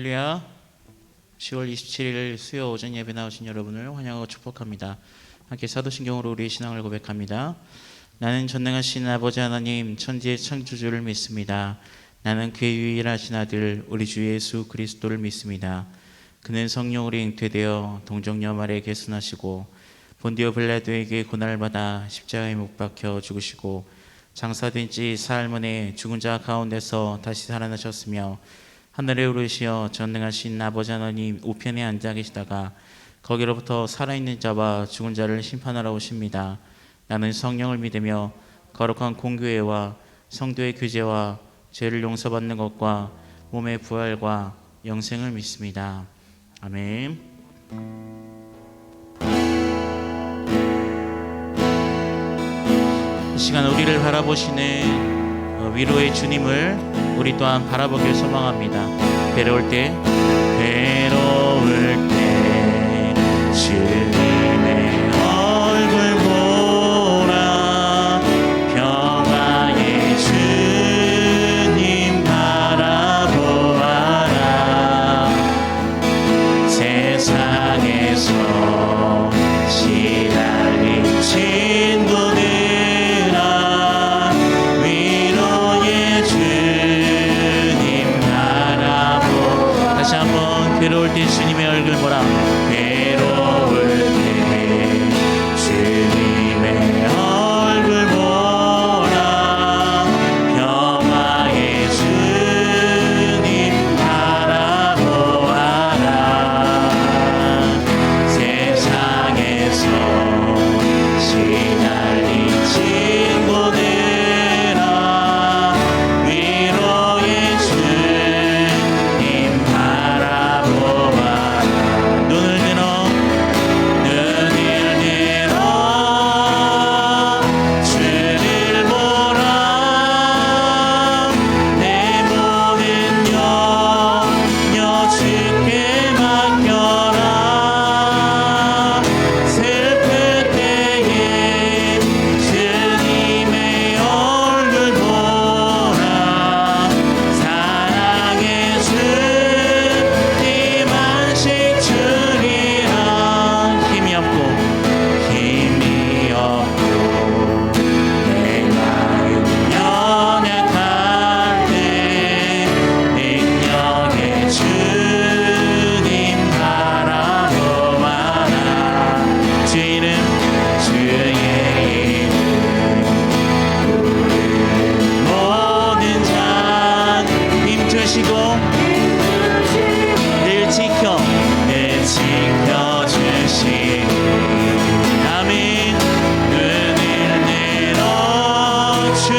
할렐루야. 10월 27일 수요 오전 예배 나오신 여러분을 환영하고 축복합니다. 함께 사도신경으로 우리의 신앙을 고백합니다. 나는 전능하신 아버지 하나님 천지의 창조주를 믿습니다. 나는 그의 유일하신 아들 우리 주 예수 그리스도를 믿습니다. 그는 성령으로 잉태되어 동정녀 마리아에 계승하시고 본디오 빌라도에게 고난을 받아 십자가에 못 박혀 죽으시고 장사된 지 사흘 만에 죽은 자 가운데서 다시 살아나셨으며 하늘에 오르시어 전능하신 아버지 하나님 우편에 앉아 계시다가 거기로부터 살아있는 자와 죽은 자를 심판하러 오십니다. 나는 성령을 믿으며 거룩한 공교회와 성도의 교제와 죄를 용서받는 것과 몸의 부활과 영생을 믿습니다. 아멘. 이 시간 우리를 바라보시는 위로의 주님을 우리 또한 바라보길 소망합니다. 괴로울 때 주님의 얼굴 보라. 평화의 주님 바라보아라. 세상에서 시달린 친구들아 위로의 주님 바라보. 다시 한번 괴로울 때 주님의 얼굴 보라. 괴로울 때 주님의 얼굴 보라. 평화의 주님 바라보아라. 세상에서 시달린 친구들아 위로의 주님 바라보아라. 눈을 들어 주를 보라. 내 모든 염려 주께 맡겨라. 슬플 때에 주님의 얼굴 보라. 사랑의 주님 안식 주리라. 힘이 없고 내가 연약할 때 능력의 주님 바라보아라. 주의 이름 부르는 모든 자 힘주시고 늘 지켜주시니 아멘. 눈을 들어 주를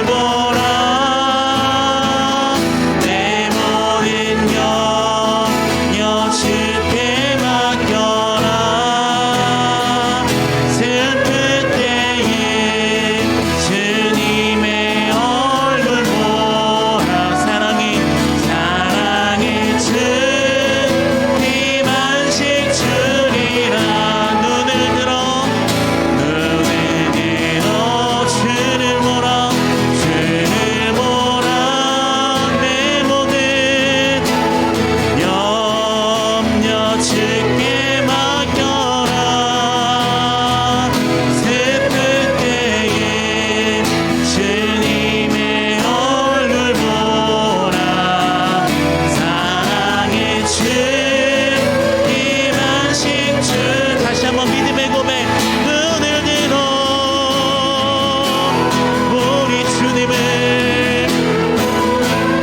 보라. 내 모든 염려 주께 맡겨라. 슬플 때에 주님의 얼굴 보라. 사랑의 주님 안식 주리라. 눈을 들어 주를 보라. 내 모든 염려 주께 맡겨라. 슬플 때에 주님의 얼굴 보라. 사랑의 주님 안식 주. 다시 한번 믿음의 고백. 눈을 들어 우리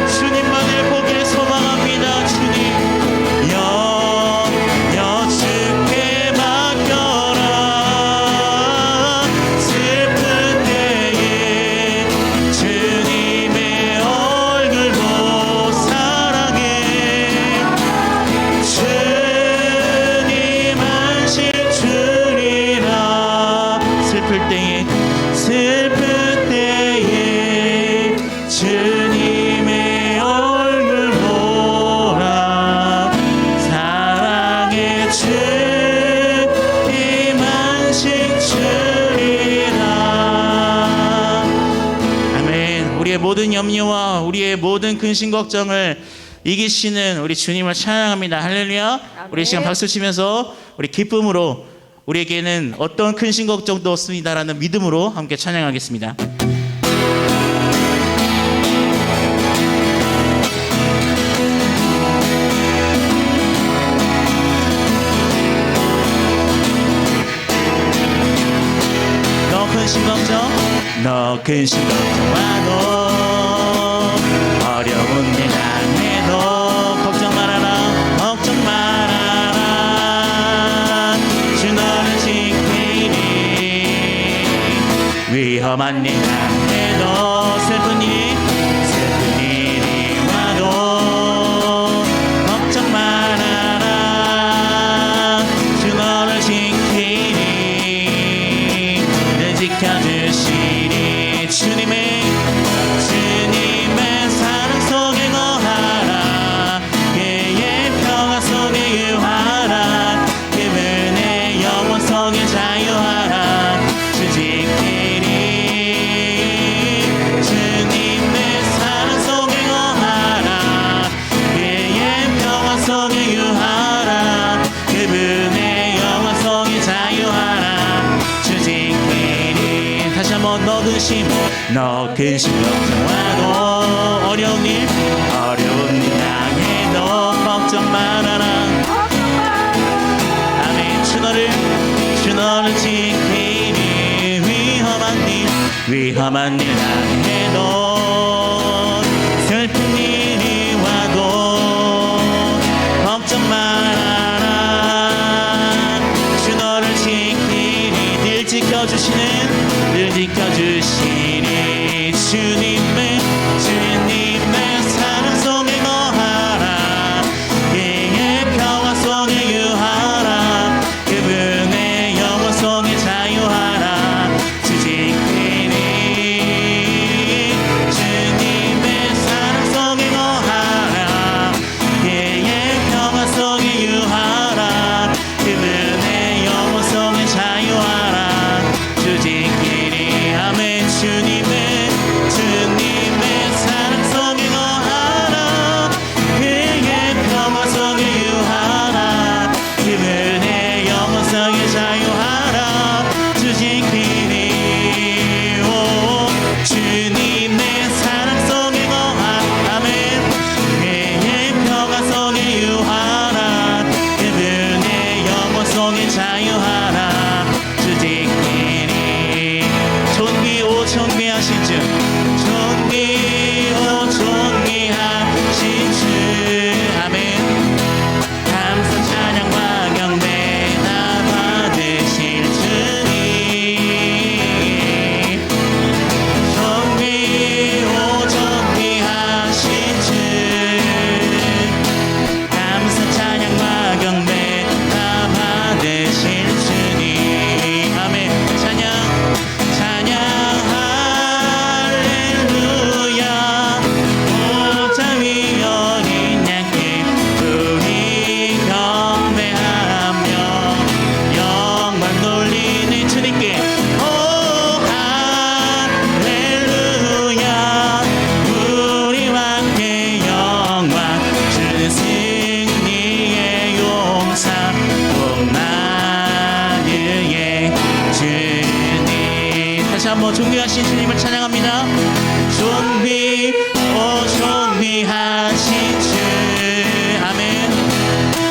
주님만을 보길 소망합니다. 주님 염려 주께 맡겨라. 슬픈 때에 주님의 얼굴 보. 사랑해 주님 안식 주리라. 슬플 때에 주님의 얼굴 보라. 사랑의 주님 안식 주리라. 아멘. 우리의 모든 염려와 우리의 모든 근심 걱정을 이기시는 우리 주님을 찬양합니다. 할렐루야. 우리 시간 박수 치면서 우리 기쁨으로 우리에게는 어떤 근심 걱정도 없습니다라는 믿음으로 함께 찬양하겠습니다. 너 근심 걱정마도 어려운 일 당해도 걱정 말아라 걱정 말아라 주 너를 지키리 위험한 일 당해도 슬픈 일이 와도 걱정 말아라 주 너를 지키리 늘 지켜주시리 주님의 사랑 속에 거하라 그의 평화 속에 유하라 그분의 영원 속에 자유하라 주 지키리 주님의 사랑 속에 거하라 그의 평화 속에 유하라 그분의 영원 속에 자유하라 주 지키리 다시 한번 너 근심 걱정하고 어려운 일 당해도 걱정 말아라 아멘 주 너를 지키리 위험한 일 당해도 슬픈 일이 와도 걱정 말아라 주 너를 지키리 늘 지켜주시니 주님의 사랑 속에 거하라 그의 평화 속에 유하라 그분의 영원 속에 자유하라 주 지키리 주님의 사랑 속에 거하라 그의 평화 속에 유하라 그분의 영원 속에 자유하라 주 지키리 아멘 주님의 사랑 속에 거하라 그의 평화 속에 유하라 그분의 영원 속에 자유하라 주 지키리 오 주님의 사랑 속에 거하라 아멘 그의 평화 속에 유하라 그분의 영원 속에 자유하라 주 지키리 존귀하신 주 존귀하신 주 아멘 감사 찬양과 경배 다 받으실 주님 존귀하신 주 감사 찬양과 경배 다 받으실 주님 아멘 찬양 한번 존귀하신 주님을 찬양합니다. 존귀하신 주 아멘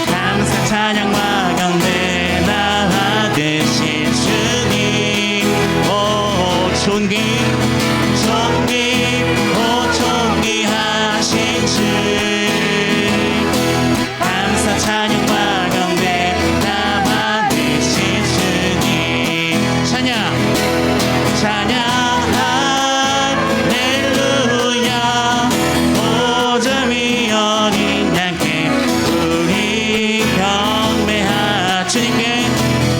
감사 찬양과 경배 다 받으실 주님 오 존귀하신 주 감사 찬양과 경배 다 받으실 주님 찬양 할렐루야 보좌 위 어린 양께 우리 경배하 주님께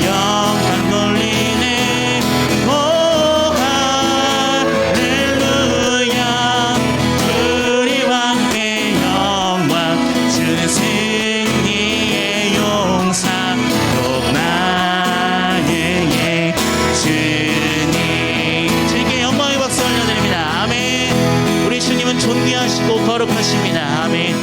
영광 돌리네 오 할렐루야 우리 왕께 영광 주는 승리의 용사 또 나의 주님 존귀하시고 거룩하십니다. 아멘.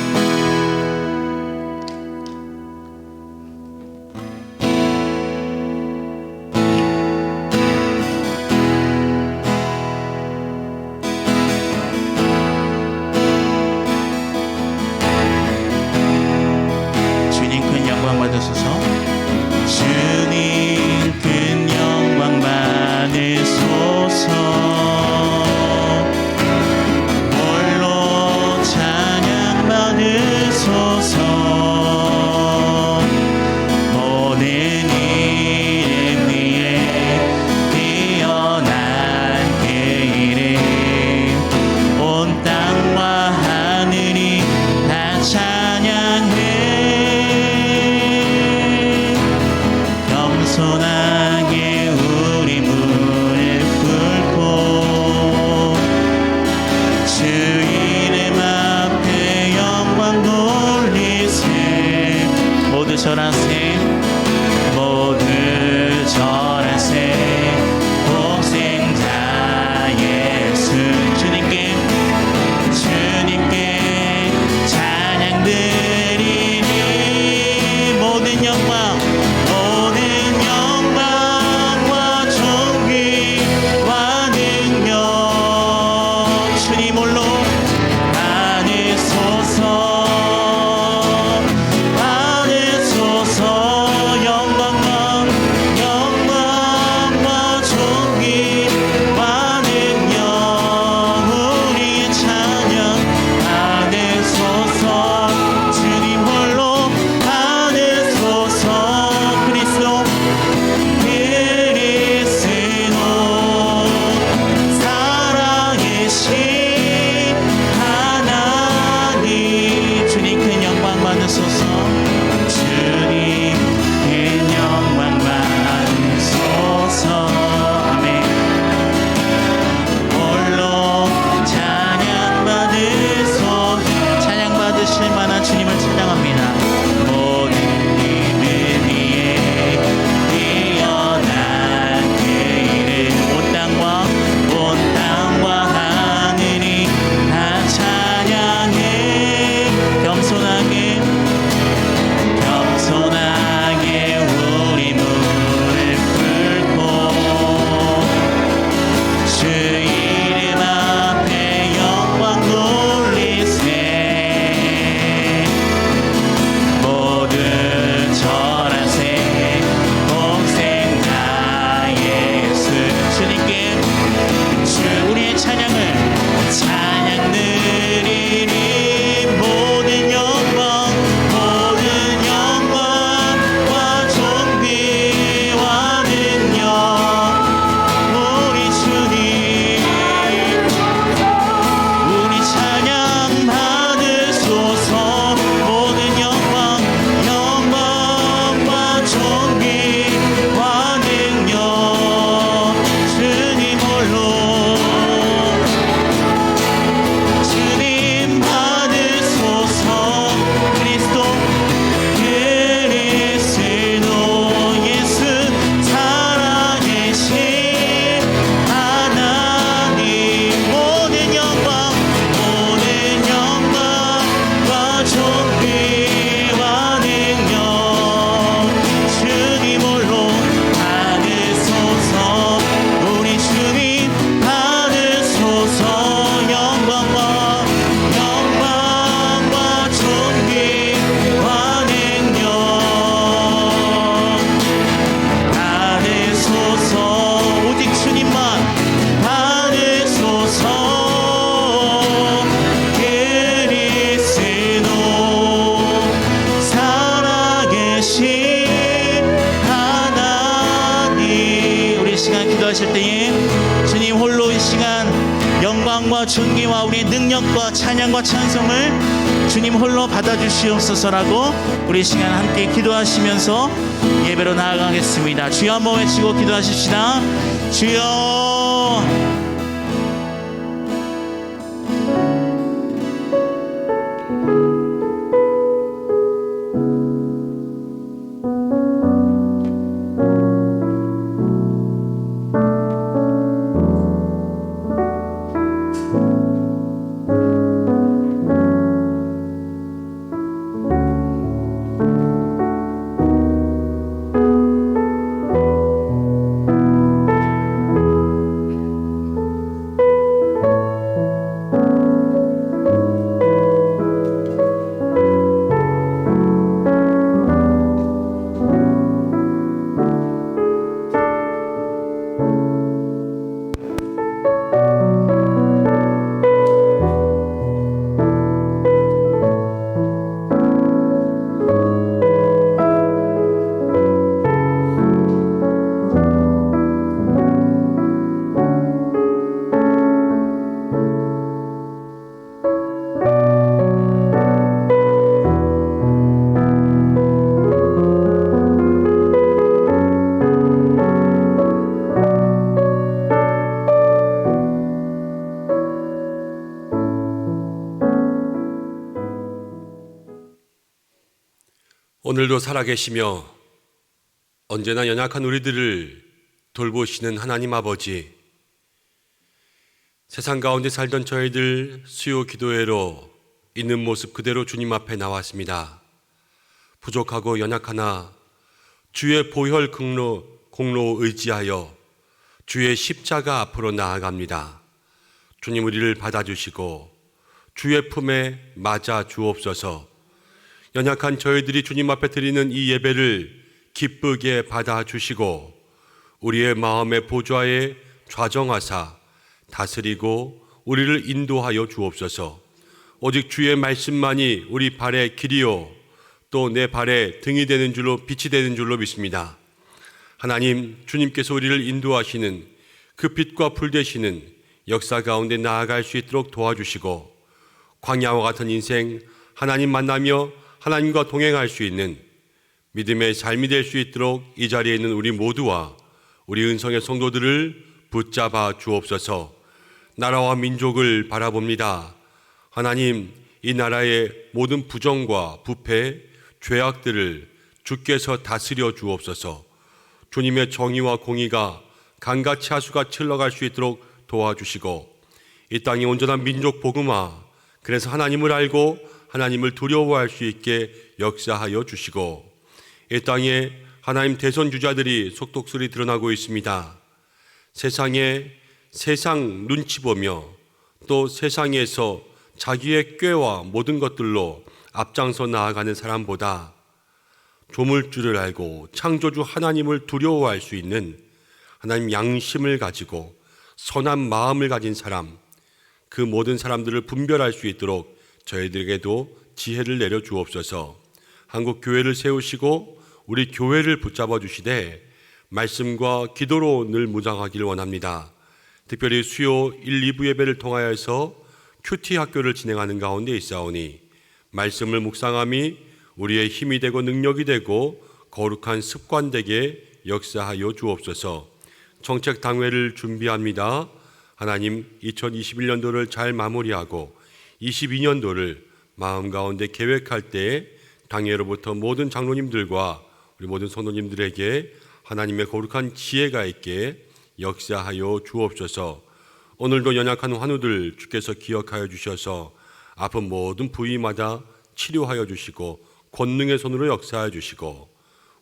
겸손하게 우리 무릎 꿇고 주 이름 앞에 영광 돌리세. 모두 절하세. 모두 절하세. 복생자 예수 주님께 찬양 드리니 모든 영광 영광과 존귀와 능력 주님 홀로 받으소서 영광과 존귀와 능력 우리의 찬양 받으소서. 주님 홀로 받으소서. 그리스도 살아계신 하나님 주님 큰 영광 받으소서. 주님 큰 영광 받으소서. 아멘. 홀로 찬양 받으소서. 찬양 받으실 만한 주님을 찬양합니다. 모든 이름 위에 뛰어난 그 이름 온 땅과 하늘이 다 찬양해. 겸손하게 우리 무릎 꿇고 주 이름 앞에 영광 돌리세. 모두 절하세. 복생자 예수 주님께 우리의 찬양 드리니 모든 영광과 존귀와 능력 우리 주님 우리 찬양 받으소서. 모든 영광과 존귀와 능력 주님 홀로 주님 받으소서. 그리스도 예수 살아계신 하나님 모든 영광과 존귀와 능력 주님 홀로 받으소서. 우리 주님 받으소서. 영광과 존귀와 능력 받으소서. 오직 주님만 받으소서. 그리스도 살아계신 하나님. 우리 이 시간 기도하실 때에 주님 홀로 이 시간 영광과 존귀와 우리의 능력과 찬양과 찬송을 주님 홀로 받아주시옵소서라고 우리 이 시간 함께 기도하시면서 예배로 나아가겠습니다. 주여 한번 외치고 기도하십시다. 주여. 오늘도 살아계시며 언제나 연약한 우리들을 돌보시는 하나님 아버지, 세상 가운데 살던 저희들 수요 기도회로 있는 모습 그대로 주님 앞에 나왔습니다. 부족하고 연약하나 주의 보혈 공로 의지하여 주의 십자가 앞으로 나아갑니다. 주님, 우리를 받아주시고 주의 품에 맞아 주옵소서. 연약한 저희들이 주님 앞에 드리는 이 예배를 기쁘게 받아주시고 우리의 마음의 보좌에 좌정하사 다스리고 우리를 인도하여 주옵소서. 오직 주의 말씀만이 우리 발의 길이요 또 내 발의 등이 되는 줄로, 빛이 되는 줄로 믿습니다. 하나님, 주님께서 우리를 인도하시는 그 빛과 불 되시는 역사 가운데 나아갈 수 있도록 도와주시고 광야와 같은 인생, 하나님 만나며 하나님과 동행할 수 있는 믿음의 삶이 될 수 있도록 이 자리에 있는 우리 모두와 우리 은성의 성도들을 붙잡아 주옵소서. 나라와 민족을 바라봅니다. 하나님, 이 나라의 모든 부정과 부패, 죄악들을 주께서 다스려 주옵소서. 주님의 정의와 공의가 강같이 하수같이 흘러갈 수 있도록 도와주시고 이 땅의 온전한 민족 복음화, 그래서 하나님을 알고 하나님을 두려워할 수 있게 역사하여 주시고 이 땅에 하나님 대선 주자들이 속독설이 드러나고 있습니다. 세상 눈치 보며 또 세상에서 자기의 꾀와 모든 것들로 앞장서 나아가는 사람보다 조물주를 알고 창조주 하나님을 두려워할 수 있는 하나님 양심을 가지고 선한 마음을 가진 사람, 그 모든 사람들을 분별할 수 있도록 저희들에게도 지혜를 내려 주옵소서. 한국 교회를 세우시고 우리 교회를 붙잡아 주시되 말씀과 기도로 늘 무장하기를 원합니다. 특별히 수요 1, 2부 예배를 통하여서 큐티 학교를 진행하는 가운데 있사오니 말씀을 묵상함이 우리의 힘이 되고 능력이 되고 거룩한 습관 되게 역사하여 주옵소서. 정책 당회를 준비합니다. 하나님, 2021년도를 잘 마무리하고 22년도를 마음 가운데 계획할 때 당회로부터 모든 장로님들과 우리 모든 성도님들에게 하나님의 거룩한 지혜가 있게 역사하여 주옵소서. 오늘도 연약한 환우들 주께서 기억하여 주셔서 아픈 모든 부위마다 치료하여 주시고 권능의 손으로 역사하여 주시고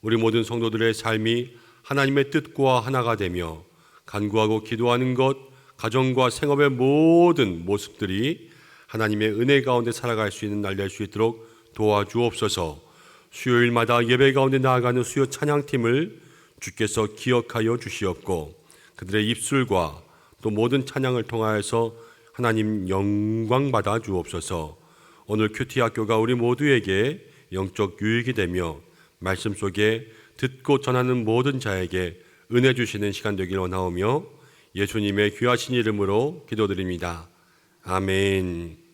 우리 모든 성도들의 삶이 하나님의 뜻과 하나가 되며 간구하고 기도하는 것, 가정과 생업의 모든 모습들이 하나님의 은혜 가운데 살아갈 수 있는 날 될 수 있도록 도와주옵소서. 수요일마다 예배 가운데 나아가는 수요 찬양팀을 주께서 기억하여 주시옵고 그들의 입술과 또 모든 찬양을 통하여서 하나님 영광 받아 주옵소서. 오늘 큐티 학교가 우리 모두에게 영적 유익이 되며 말씀 속에 듣고 전하는 모든 자에게 은혜 주시는 시간 되기를 원하오며 예수님의 귀하신 이름으로 기도드립니다. 아멘.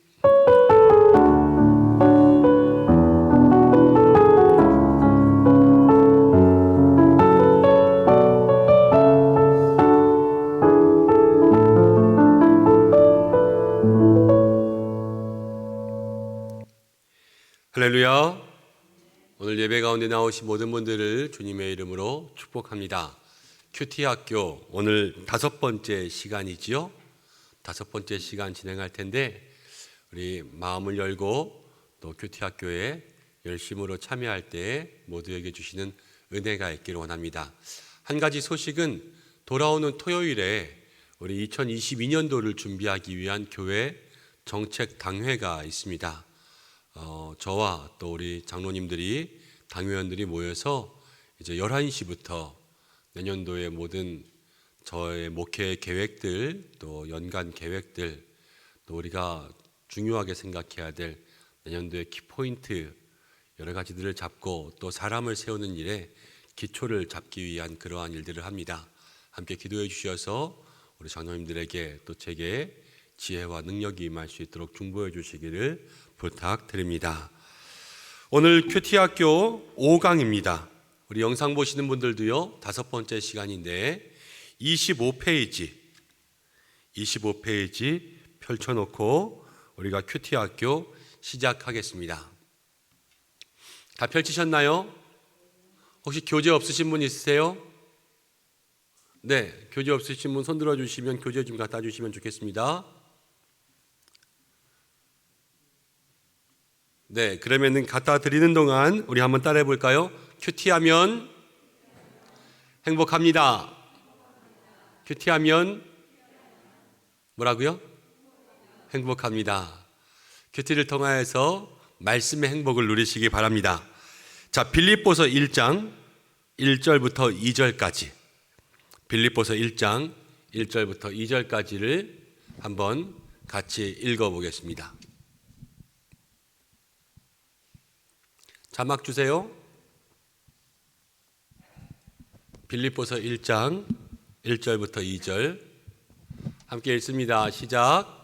할렐루야. 오늘 예배 가운데 나오신 모든 분들을 주님의 이름으로 축복합니다. 큐티 학교 오늘 5번째 시간이지요. 5번째 시간 진행할 텐데 우리 마음을 열고 또 큐티 학교에 열심으로 참여할 때 모두에게 주시는 은혜가 있기를 원합니다. 한 가지 소식은 돌아오는 토요일에 우리 2022년도를 준비하기 위한 교회 정책 당회가 있습니다. 저와 또 우리 장로님들이 당회원들이 모여서 이제 11시부터 내년도의 모든 저의 목회 계획들 또 연간 계획들 또 우리가 중요하게 생각해야 될 내년도의 키포인트 여러 가지들을 잡고 또 사람을 세우는 일에 기초를 잡기 위한 그러한 일들을 합니다. 함께 기도해 주셔서 우리 장로님들에게 또 제게 지혜와 능력이 임할 수 있도록 중보해 주시기를 부탁드립니다. 오늘 큐티 학교 5강입니다. 우리 영상 보시는 분들도요, 5번째 시간인데 25페이지 펼쳐놓고 우리가 큐티 학교 시작하겠습니다. 다 펼치셨나요? 혹시 교재 없으신 분 있으세요? 네, 교재 없으신 분 손 들어주시면 교재 좀 갖다 주시면 좋겠습니다. 네, 그러면은 갖다 드리는 동안 우리 한번 따라해 볼까요? 큐티하면 행복합니다. 큐티하면 뭐라고요? 행복합니다. 큐티를 통하여서 말씀의 행복을 누리시기 바랍니다. 자, 빌립보서 1장 1절부터 2절까지, 빌립보서 1장 1절부터 2절까지를 한번 같이 읽어보겠습니다. 자막 주세요. 빌립보서 1장 1절부터 2절 함께 읽습니다. 시작.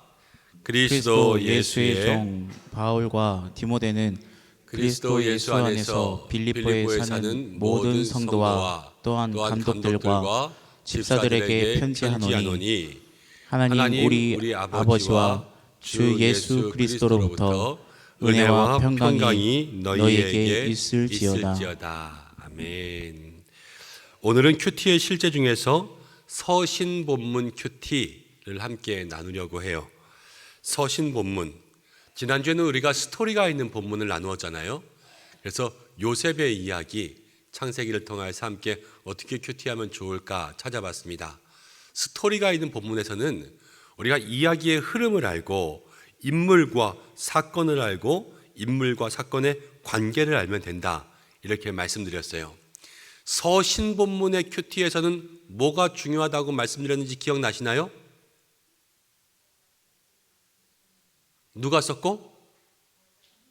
그리스도 예수의 종 바울과 디모데는 그리스도 예수 안에서 빌립보에 사는 모든 성도와 또한 감독들과 집사들에게 편지하노니 하나님 우리 아버지와 주 예수 그리스도로부터 은혜와 평강이 너희에게 있을지어다. 아멘. 오늘은 큐티의 실제 중에서 서신본문 큐티를 함께 나누려고 해요. 서신본문, 지난주에는 우리가 스토리가 있는 본문을 나누었잖아요. 그래서 요셉의 이야기, 창세기를 통해서 함께 어떻게 큐티하면 좋을까 찾아봤습니다. 스토리가 있는 본문에서는 우리가 이야기의 흐름을 알고 인물과 사건을 알고 인물과 사건의 관계를 알면 된다, 이렇게 말씀드렸어요. 서신본문의 큐티에서는 뭐가 중요하다고 말씀드렸는지 기억나시나요? 누가 썼고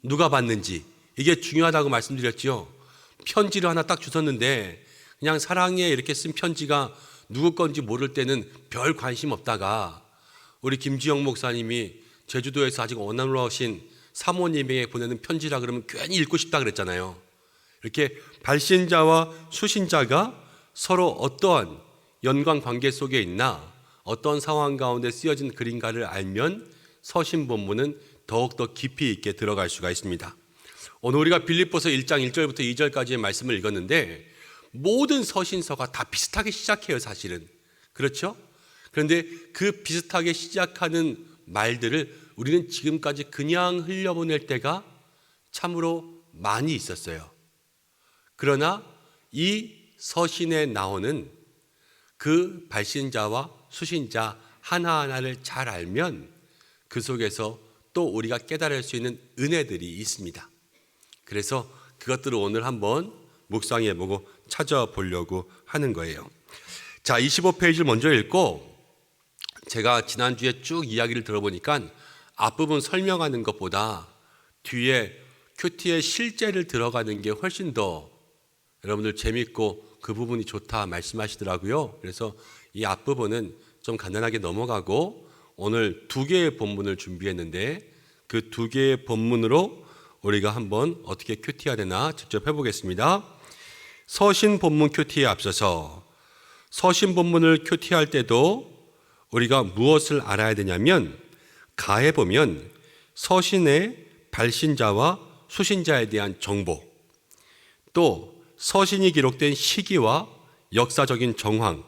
누가 받는지, 이게 중요하다고 말씀드렸죠. 편지를 하나 딱 주셨는데 그냥 사랑해 이렇게 쓴 편지가 누구 건지 모를 때는 별 관심 없다가 우리 김지영 목사님이 제주도에서 아직 어나러신 사모님에게 보내는 편지라 그러면 괜히 읽고 싶다 그랬잖아요. 이렇게 발신자와 수신자가 서로 어떠한 연관 관계 속에 있나, 어떤 상황 가운데 쓰여진 글인가를 알면 서신본문은 더욱더 깊이 있게 들어갈 수가 있습니다. 오늘 우리가 빌립보서 1장 1절부터 2절까지의 말씀을 읽었는데 모든 서신서가 다 비슷하게 시작해요, 사실은. 그렇죠? 그런데 그 비슷하게 시작하는 말들을 우리는 지금까지 그냥 흘려보낼 때가 참으로 많이 있었어요. 그러나 이 서신에 나오는 그 발신자와 수신자 하나하나를 잘 알면 그 속에서 또 우리가 깨달을 수 있는 은혜들이 있습니다. 그래서 그것들을 오늘 한번 묵상해보고 찾아보려고 하는 거예요. 자, 25페이지를 먼저 읽고, 제가 지난주에 쭉 이야기를 들어보니까 앞부분 설명하는 것보다 뒤에 큐티의 실제를 들어가는 게 훨씬 더 여러분들 재밌고 그 부분이 좋다 말씀하시더라고요. 그래서 이 앞부분은 좀 간단하게 넘어가고 오늘 2개의 본문을 준비했는데 그 2개의 본문으로 우리가 한번 어떻게 큐티해야 되나 직접 해보겠습니다. 서신 본문 큐티에 앞서서 서신 본문을 큐티할 때도 우리가 무엇을 알아야 되냐면, 가에 보면 서신의 발신자와 수신자에 대한 정보, 또 서신이 기록된 시기와 역사적인 정황,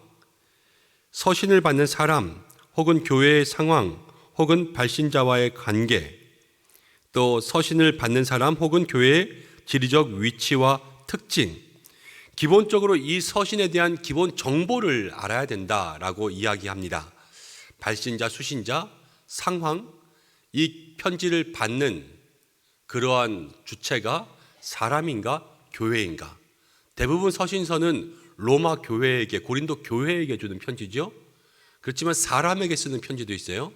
서신을 받는 사람 혹은 교회의 상황 혹은 발신자와의 관계, 또 서신을 받는 사람 혹은 교회의 지리적 위치와 특징, 기본적으로 이 서신에 대한 기본 정보를 알아야 된다라고 이야기합니다. 발신자, 수신자, 상황, 이 편지를 받는 그러한 주체가 사람인가 교회인가. 대부분 서신서는 로마 교회에게, 고린도 교회에게 주는 편지죠. 그렇지만 사람에게 쓰는 편지도 있어요.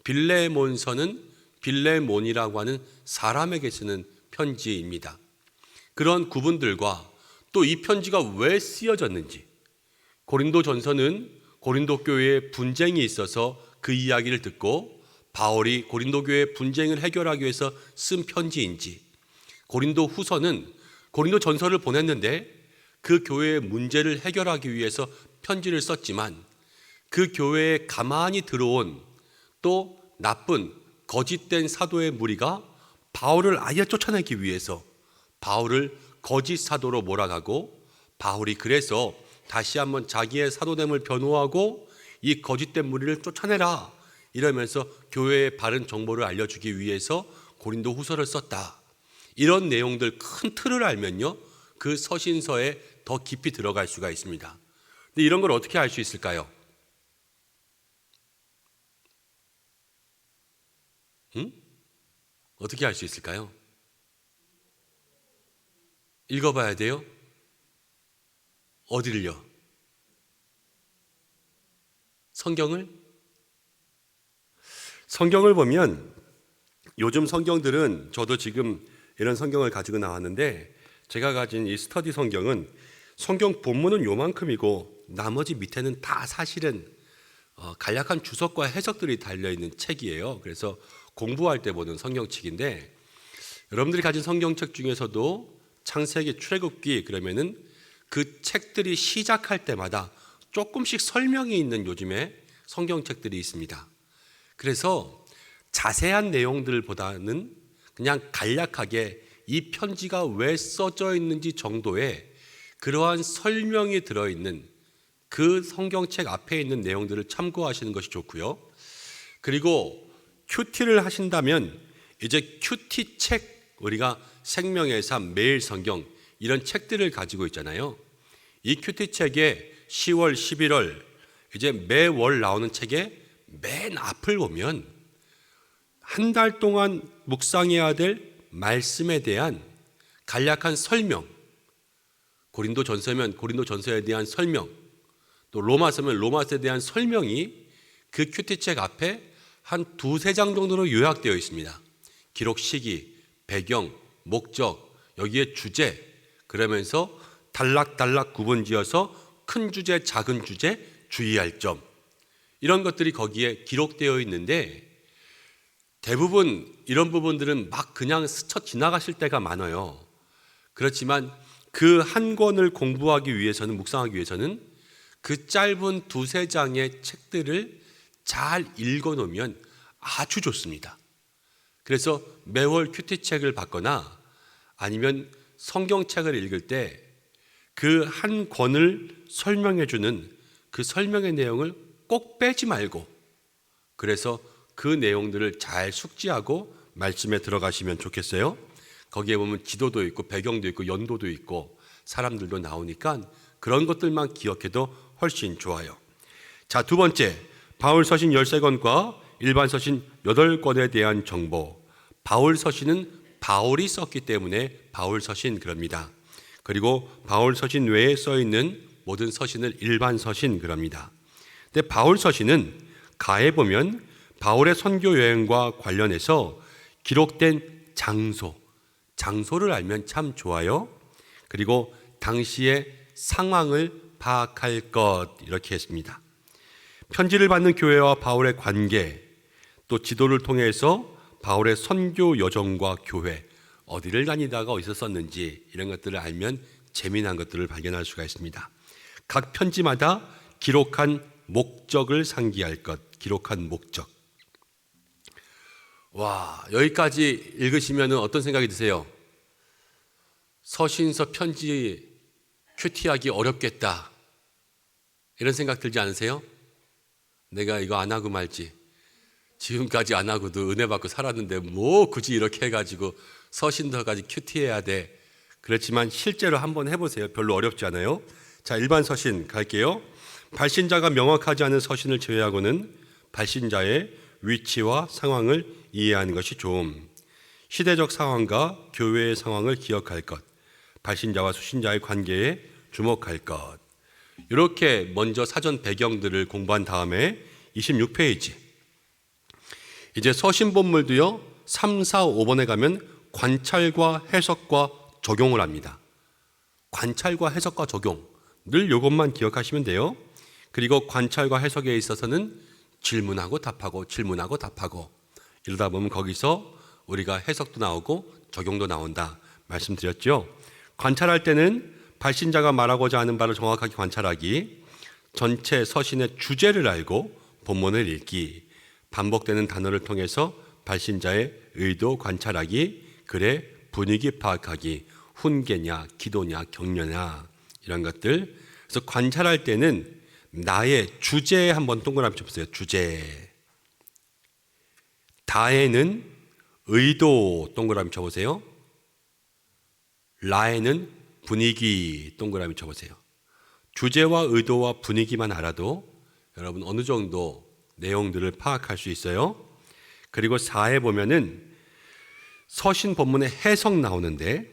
빌레몬서는 빌레몬이라고 하는 사람에게 쓰는 편지입니다. 그런 구분들과 또 이 편지가 왜 쓰여졌는지, 고린도 전서는 고린도 교회에 분쟁이 있어서 그 이야기를 듣고 바울이 고린도 교회의 분쟁을 해결하기 위해서 쓴 편지인지, 고린도 후서는 고린도 전서를 보냈는데 그 교회의 문제를 해결하기 위해서 편지를 썼지만 그 교회에 가만히 들어온 또 나쁜 거짓된 사도의 무리가 바울을 아예 쫓아내기 위해서 바울을 거짓 사도로 몰아가고 바울이 그래서 다시 한번 자기의 사도됨을 변호하고 이 거짓된 무리를 쫓아내라 이러면서 교회의 바른 정보를 알려주기 위해서 고린도 후서를 썼다. 이런 내용들 큰 틀을 알면요, 그 서신서에 더 깊이 들어갈 수가 있습니다. 근데 이런 걸 어떻게 알 수 있을까요? 어떻게 알 수 있을까요? 읽어봐야 돼요? 어디를요? 성경을 보면 요즘 성경들은, 저도 지금 이런 성경을 가지고 나왔는데, 제가 가진 이 스터디 성경은 성경 본문은 요만큼이고 나머지 밑에는 다 사실은 간략한 주석과 해석들이 달려있는 책이에요. 그래서 공부할 때 보는 성경책인데, 여러분들이 가진 성경책 중에서도 창세기, 출애굽기 그러면은 그 책들이 시작할 때마다 조금씩 설명이 있는 요즘에 성경책들이 있습니다. 그래서 자세한 내용들보다는 그냥 간략하게 이 편지가 왜 써져 있는지 정도의 그러한 설명이 들어있는 그 성경책 앞에 있는 내용들을 참고하시는 것이 좋고요. 그리고 큐티를 하신다면 이제 큐티 책, 우리가 생명의 삶, 매일 성경 이런 책들을 가지고 있잖아요. 이 큐티 책에 10월, 11월 이제 매월 나오는 책의 맨 앞을 보면 한 달 동안 묵상해야 될 말씀에 대한 간략한 설명, 고린도전서면 고린도전서에 대한 설명, 또 로마서면 로마서에 대한 설명이 그 큐티책 앞에 한 두세 장 정도로 요약되어 있습니다. 기록 시기, 배경, 목적, 여기에 주제, 그러면서 단락단락 구분지어서 큰 주제, 작은 주제, 주의할 점, 이런 것들이 거기에 기록되어 있는데, 대부분 이런 부분들은 막 그냥 스쳐 지나가실 때가 많아요. 그렇지만 그 한 권을 공부하기 위해서는, 묵상하기 위해서는 그 짧은 두세 장의 책들을 잘 읽어놓으면 아주 좋습니다. 그래서 매월 큐티책을 받거나 아니면 성경책을 읽을 때 그 한 권을 설명해 주는 그 설명의 내용을 꼭 빼지 말고, 그래서 그 내용들을 잘 숙지하고 말씀에 들어가시면 좋겠어요. 거기에 보면 지도도 있고 배경도 있고 연도도 있고 사람들도 나오니까 그런 것들만 기억해도 훨씬 좋아요. 자, 두 번째, 바울 서신 13권과 일반 서신 8권에 대한 정보. 바울 서신은 바울이 썼기 때문에 바울 서신 그럽니다. 그리고 바울 서신 외에 써 있는 모든 서신을 일반 서신 그럽니다. 근데 바울 서신은 가에 보면 바울의 선교 여행과 관련해서 기록된 장소를 알면 참 좋아요. 그리고 당시의 상황을 파악할 것, 이렇게 했습니다. 편지를 받는 교회와 바울의 관계, 또 지도를 통해서 바울의 선교 여정과 교회, 어디를 다니다가 어디서 썼는지 이런 것들을 알면 재미난 것들을 발견할 수가 있습니다. 각 편지마다 기록한 목적을 상기할 것, 기록한 목적. 와, 여기까지 읽으시면 어떤 생각이 드세요? 서신서 편지 큐티하기 어렵겠다, 이런 생각 들지 않으세요? 내가 이거 안 하고 말지, 지금까지 안 하고도 은혜 받고 살았는데 뭐 굳이 이렇게 해가지고 서신서까지 큐티해야 돼. 그렇지만 실제로 한번 해보세요. 별로 어렵지 않아요. 자, 일반 서신 갈게요. 발신자가 명확하지 않은 서신을 제외하고는 발신자의 위치와 상황을 이해하는 것이 좋음. 시대적 상황과 교회의 상황을 기억할 것, 발신자와 수신자의 관계에 주목할 것. 이렇게 먼저 사전 배경들을 공부한 다음에 26페이지, 이제 서신 본물도요 3, 4, 5번에 가면 관찰과 해석과 적용을 합니다. 관찰과 해석과 적용, 늘 이것만 기억하시면 돼요. 그리고 관찰과 해석에 있어서는 질문하고 답하고 질문하고 답하고, 이러다 보면 거기서 우리가 해석도 나오고 적용도 나온다 말씀드렸죠. 관찰할 때는 발신자가 말하고자 하는 바를 정확하게 관찰하기, 전체 서신의 주제를 알고 본문을 읽기, 반복되는 단어를 통해서 발신자의 의도 관찰하기, 글의 분위기 파악하기, 훈계냐 기도냐 격려냐, 이런 것들. 그래서 관찰할 때는 나의 주제에 한번 동그라미 쳐보세요. 주제. 다에는 의도 동그라미 쳐보세요. 라에는 분위기 동그라미 쳐보세요. 주제와 의도와 분위기만 알아도 여러분 어느 정도 내용들을 파악할 수 있어요. 그리고 4에 보면은 서신 본문의 해석 나오는데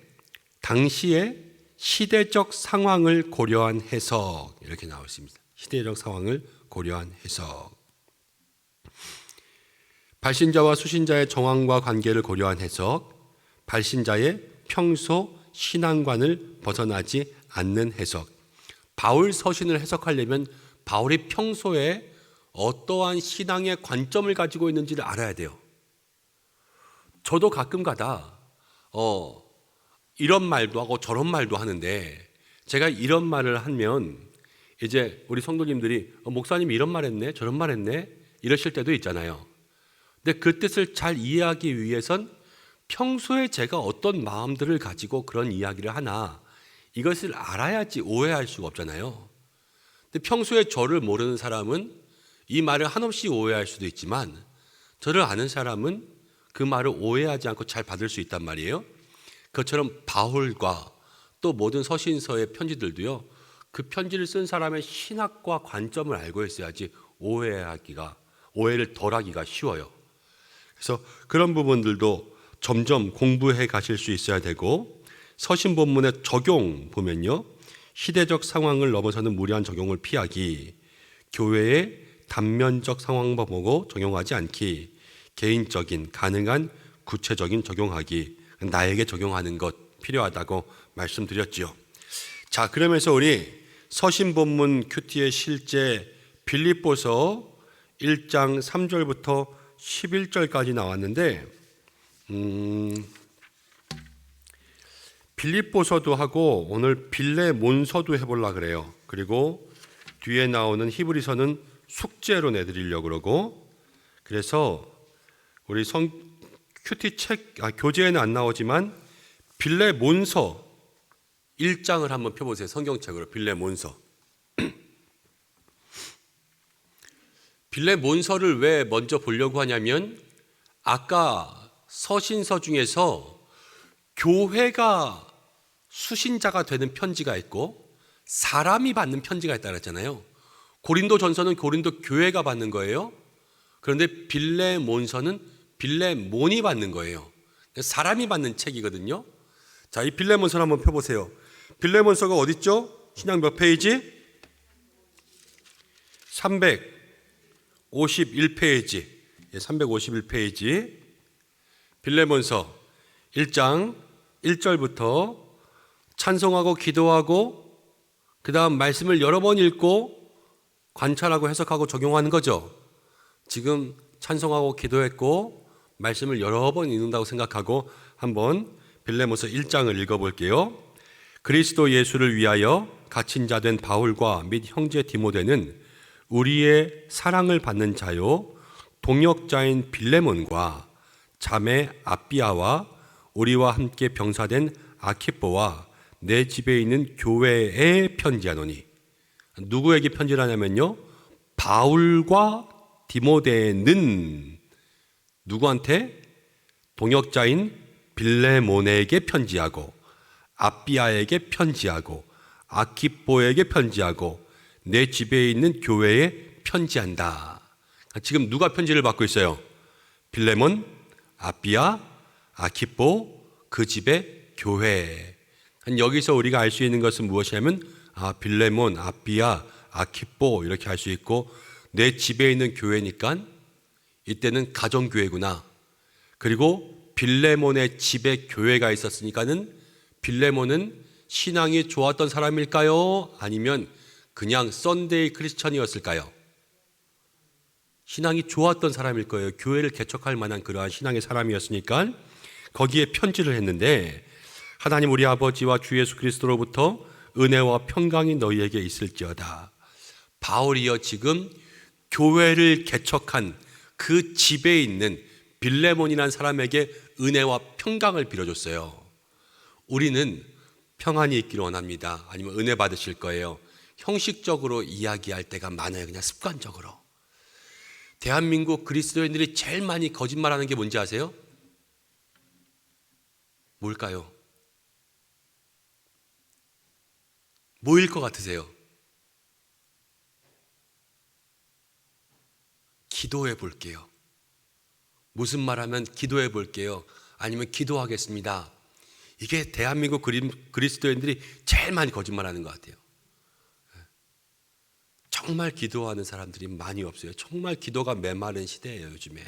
당시의 시대적 상황을 고려한 해석 이렇게 나와 있습니다. 시대적 상황을 고려한 해석. 발신자와 수신자의 정황과 관계를 고려한 해석, 발신자의 평소 신앙관을 벗어나지 않는 해석. 바울 서신을 해석하려면 바울이 평소에 어떠한 신앙의 관점을 가지고 있는지를 알아야 돼요. 저도 가끔가다 이런 말도 하고 저런 말도 하는데 제가 이런 말을 하면 이제 우리 성도님들이 목사님이 이런 말 했네 저런 말 했네 이러실 때도 있잖아요. 근데 그 뜻을 잘 이해하기 위해선 평소에 제가 어떤 마음들을 가지고 그런 이야기를 하나 이것을 알아야지 오해할 수가 없잖아요. 근데 평소에 저를 모르는 사람은 이 말을 한없이 오해할 수도 있지만 저를 아는 사람은 그 말을 오해하지 않고 잘 받을 수 있단 말이에요. 그것처럼 바울과 또 모든 서신서의 편지들도요. 그 편지를 쓴 사람의 신학과 관점을 알고 있어야지 오해를 덜하기가 쉬워요. 그래서 그런 부분들도 점점 공부해 가실 수 있어야 되고 서신 본문의 적용 보면요. 시대적 상황을 넘어서는 무리한 적용을 피하기, 교회의 단면적 상황만 보고 적용하지 않기, 개인적인 가능한 구체적인 적용하기, 나에게 적용하는 것 필요하다고 말씀드렸지요. 자, 그러면서 우리 서신 본문 큐티의 실제 빌립보서 1장 3절부터 11절까지 나왔는데 빌립보서도 하고 오늘 빌레몬서도 해보려고 그래요. 그리고 뒤에 나오는 히브리서는 숙제로 내드리려고 그러고 그래서 우리 큐티 교재에는 안 나오지만 빌레몬서 1장을 한번 펴보세요. 성경책으로 빌레몬서. 빌레몬서를 왜 먼저 보려고 하냐면 아까 서신서 중에서 교회가 수신자가 되는 편지가 있고 사람이 받는 편지가 있다 그랬잖아요. 고린도전서는 고린도 교회가 받는 거예요. 그런데 빌레몬서는 빌레몬이 받는 거예요. 사람이 받는 책이거든요. 자, 이 빌레몬서를 한번 펴보세요. 빌레몬서가 어디 있죠? 신약 몇 페이지? 351페이지. 351페이지. 빌레몬서 1장 1절부터 찬송하고 기도하고 그 다음 말씀을 여러 번 읽고 관찰하고 해석하고 적용하는 거죠. 지금 찬송하고 기도했고 말씀을 여러 번 읽는다고 생각하고 한번 빌레몬서 1장을 읽어볼게요. 그리스도 예수를 위하여 갇힌 자 된 바울과 및 형제 디모데는 우리의 사랑을 받는 자요 동역자인 빌레몬과 자매 아비아와 우리와 함께 병사된 아키뽀와 내 집에 있는 교회에 편지하노니. 누구에게 편지를 하냐면요 바울과 디모데는 누구한테? 동역자인 빌레몬에게 편지하고 아비아에게 편지하고 아키뽀에게 편지하고 내 집에 있는 교회에 편지한다. 지금 누가 편지를 받고 있어요? 빌레몬, 아비아, 아키뽀, 그 집의 교회. 여기서 우리가 알 수 있는 것은 무엇이냐면 빌레몬, 아비아, 아키뽀 이렇게 할 수 있고 내 집에 있는 교회니까 이때는 가정교회구나. 그리고 빌레몬의 집에 교회가 있었으니까는 빌레몬은 신앙이 좋았던 사람일까요? 아니면 그냥 썬데이 크리스천이었을까요? 신앙이 좋았던 사람일 거예요. 교회를 개척할 만한 그러한 신앙의 사람이었으니까 거기에 편지를 했는데 하나님 우리 아버지와 주 예수 그리스도로부터 은혜와 평강이 너희에게 있을지어다. 바울이여 지금 교회를 개척한 그 집에 있는 빌레몬이라는 사람에게 은혜와 평강을 빌어줬어요. 우리는 평안이 있기를 원합니다. 아니면 은혜 받으실 거예요. 형식적으로 이야기할 때가 많아요. 그냥 습관적으로. 대한민국 그리스도인들이 제일 많이 거짓말하는 게 뭔지 아세요? 뭘까요? 뭐일 것 같으세요? 기도해 볼게요. 무슨 말 하면 기도해 볼게요. 아니면 기도하겠습니다. 이게 대한민국 그리스도인들이 제일 많이 거짓말하는 것 같아요. 정말 기도하는 사람들이 많이 없어요. 정말 기도가 메마른 시대예요, 요즘에.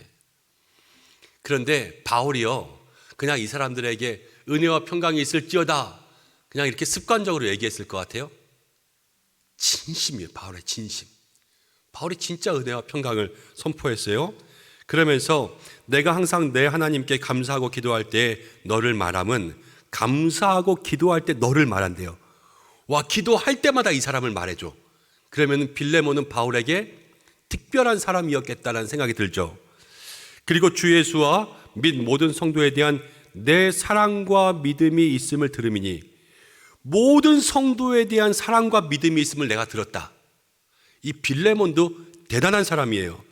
그런데 바울이요, 그냥 이 사람들에게 은혜와 평강이 있을지어다 그냥 이렇게 습관적으로 얘기했을 것 같아요. 진심이에요. 바울의 진심. 바울이 진짜 은혜와 평강을 선포했어요. 그러면서 내가 항상 내 하나님께 감사하고 기도할 때 너를 말함은, 감사하고 기도할 때 너를 말한대요. 와, 기도할 때마다 이 사람을 말해줘. 그러면 빌레몬은 바울에게 특별한 사람이었겠다는 생각이 들죠. 그리고 주 예수와 및 모든 성도에 대한 내 사랑과 믿음이 있음을 들음이니, 모든 성도에 대한 사랑과 믿음이 있음을 내가 들었다. 이 빌레몬도 대단한 사람이에요.